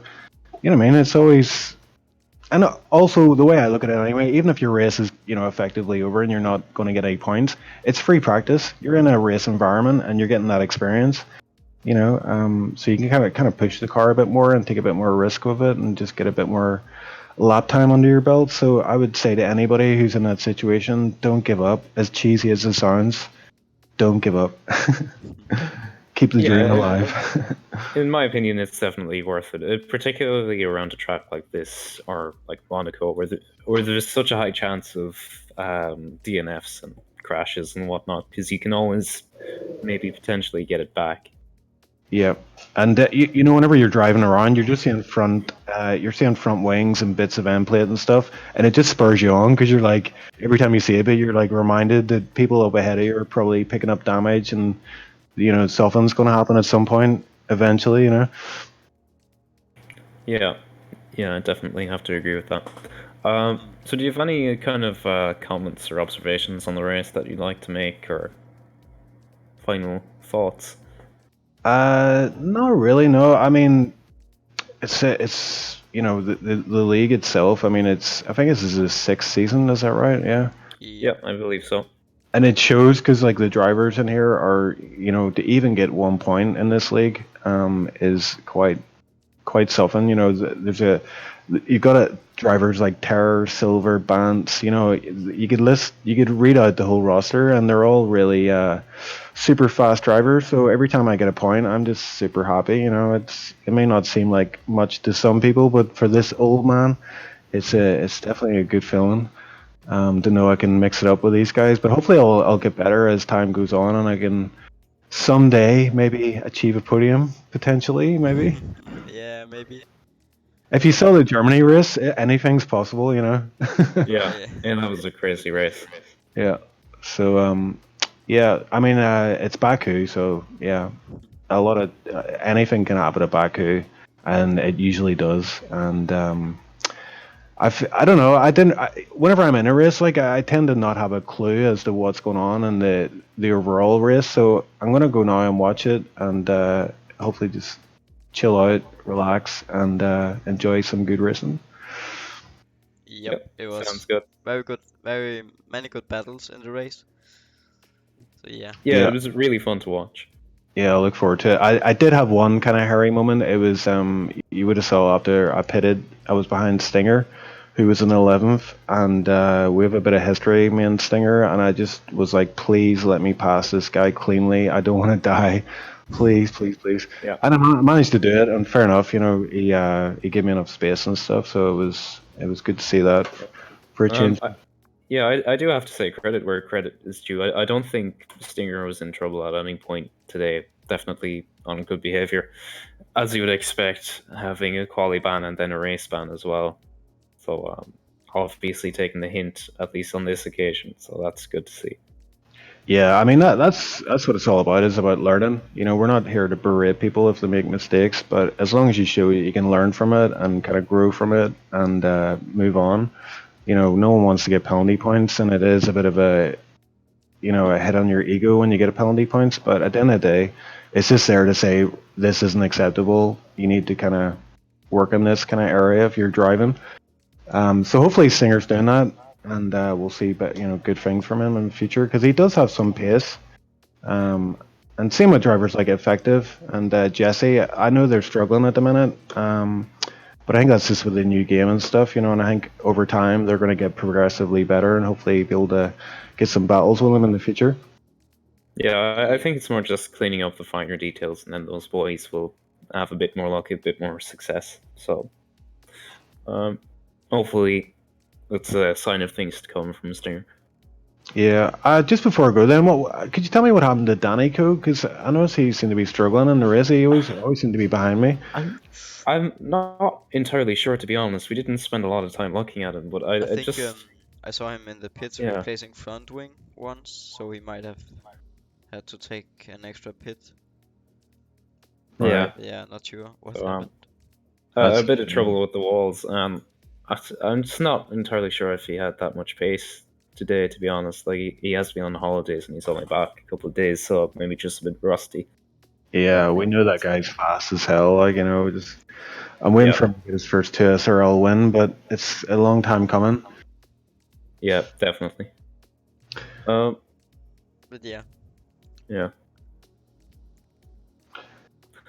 you know what I mean? It's always, and also the way I look at it anyway, even if your race is effectively over and you're not going to get any points, it's free practice. You're in a race environment and you're getting that experience. So you can kind of push the car a bit more and take a bit more risk with it and just get a bit more lap time under your belt. So I would say to anybody who's in that situation, don't give up. As cheesy as it sounds, don't give up. Keep the dream Yeah, alive. In my opinion, it's definitely worth it, particularly around a track like this or like Monaco, where there's such a high chance of DNFs and crashes and whatnot, because you can always maybe potentially get it back. Yeah, and whenever you're driving around, you're just seeing front wings and bits of end plate and stuff, and it just spurs you on because you're like, every time you see a bit, you're like reminded that people up ahead of you are probably picking up damage, and something's going to happen at some point eventually. Yeah, I definitely have to agree with that. So do you have any kind of comments or observations on the race that you'd like to make, or final thoughts? Not really. No, I mean, it's the league itself. I mean, I think this is the 6th season. Is that right? Yeah. Yeah, I believe so. And it shows because like the drivers in here are to even get 1 point in this league is quite quite something. You know, you've got drivers like Terror, Silver, Bance. You know, you could read out the whole roster, and they're all really super fast drivers. So every time I get a point, I'm just super happy. You know, it may not seem like much to some people, but for this old man, it's definitely a good feeling. To know I can mix it up with these guys, but hopefully I'll get better as time goes on, and I can someday maybe achieve a podium potentially. Maybe Yeah, maybe. if you saw the Germany race, anything's possible. You know. Yeah, Yeah. and that was a crazy race. Yeah. So yeah. I mean, it's Baku, so yeah, a lot of anything can happen at Baku, and it usually does. And I don't know. Whenever I'm in a race, like I tend to not have a clue as to what's going on in the overall race. So I'm gonna go now and watch it, and hopefully just chill out, relax, and enjoy some good racing. Yep, it was Sounds good. very good, very many good battles in the race. So yeah. Yeah, Yeah. it was really fun to watch. Yeah, I look forward to it. I did have one kind of hairy moment. It was you would have saw after I pitted, I was behind Stinger, who was in 11th, and we have a bit of history, me and Stinger, and I just was like, please let me pass this guy cleanly. I don't want to die. Please, please, please. Yeah. And I managed to do it, and fair enough, you know, he gave me enough space and stuff, so it was good to see that for a change. Yeah, I do have to say credit where credit is due. I don't think Stinger was in trouble at any point today. Definitely on good behavior, as you would expect, having a quali ban and then a race ban as well. So obviously taking the hint at least on this occasion. So that's good to see. Yeah, I mean that's what it's all about. Is about learning. You know, we're not here to berate people if they make mistakes, but as long as you show you can learn from it and kind of grow from it and move on. You know, no one wants to get penalty points, and it is a bit of a a hit on your ego when you get a penalty points. But at the end of the day, it's just there to say this isn't acceptable. You need to kind of work in this kind of area if you're driving. So hopefully Singer's doing that, and we'll see, but good things from him in the future because he does have some pace. And same with drivers like Effective and Jesse. I know they're struggling at the minute, but I think that's just with the new game and stuff, And I think over time they're going to get progressively better and hopefully be able to get some battles with them in the future. Yeah, I think it's more just cleaning up the finer details, and then those boys will have a bit more luck, a bit more success. So, hopefully, it's a sign of things to come from Stinger. Yeah. Just before I go, then, could you tell me what happened to Danny Co? Because I noticed he seemed to be struggling in the race. He always seemed to be behind me. I'm not entirely sure, to be honest. We didn't spend a lot of time looking at him, but I think just I saw him in the pits Yeah. replacing front wing once, so he might have had to take an extra pit. yeah, Yeah, not sure what So, happened. a bit of trouble with the walls. I'm just not entirely sure if he had that much pace today, to be honest. Like he has been on holidays and he's only back a couple of days, so maybe just a bit rusty. Yeah, we know that guy's fast as hell. Like, I'm waiting Yeah. for him to get his first 2 SRL win, but it's a long time coming. Yeah, definitely. But yeah. Yeah.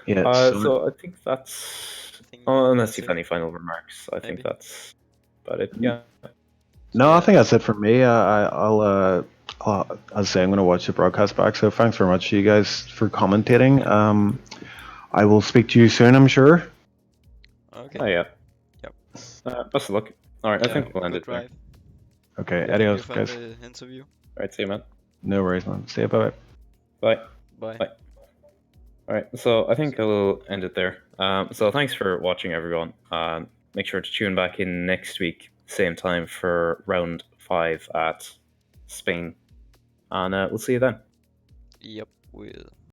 Yeah. So I think that's. I think Unless that's you've it. any final remarks, I think Maybe. that's about it. Yeah. No, Yeah. I think that's it for me. I'll say I'm going to watch the broadcast back. So thanks very much to you guys for commentating. I will speak to you soon, I'm sure. Okay. Oh yeah. Yep. Best of luck. All right, I Yeah, think we'll end good it there. drive. Okay, Yeah. Thank you adios, for guys. the interview. All right, see you, man. No worries, man. See you. Bye. Bye. Bye. Bye. All right, so I think I will end it there. So thanks for watching, everyone. Make sure to tune back in next week, same time for round 5 at Spain, and we'll see you then. Yep, we'll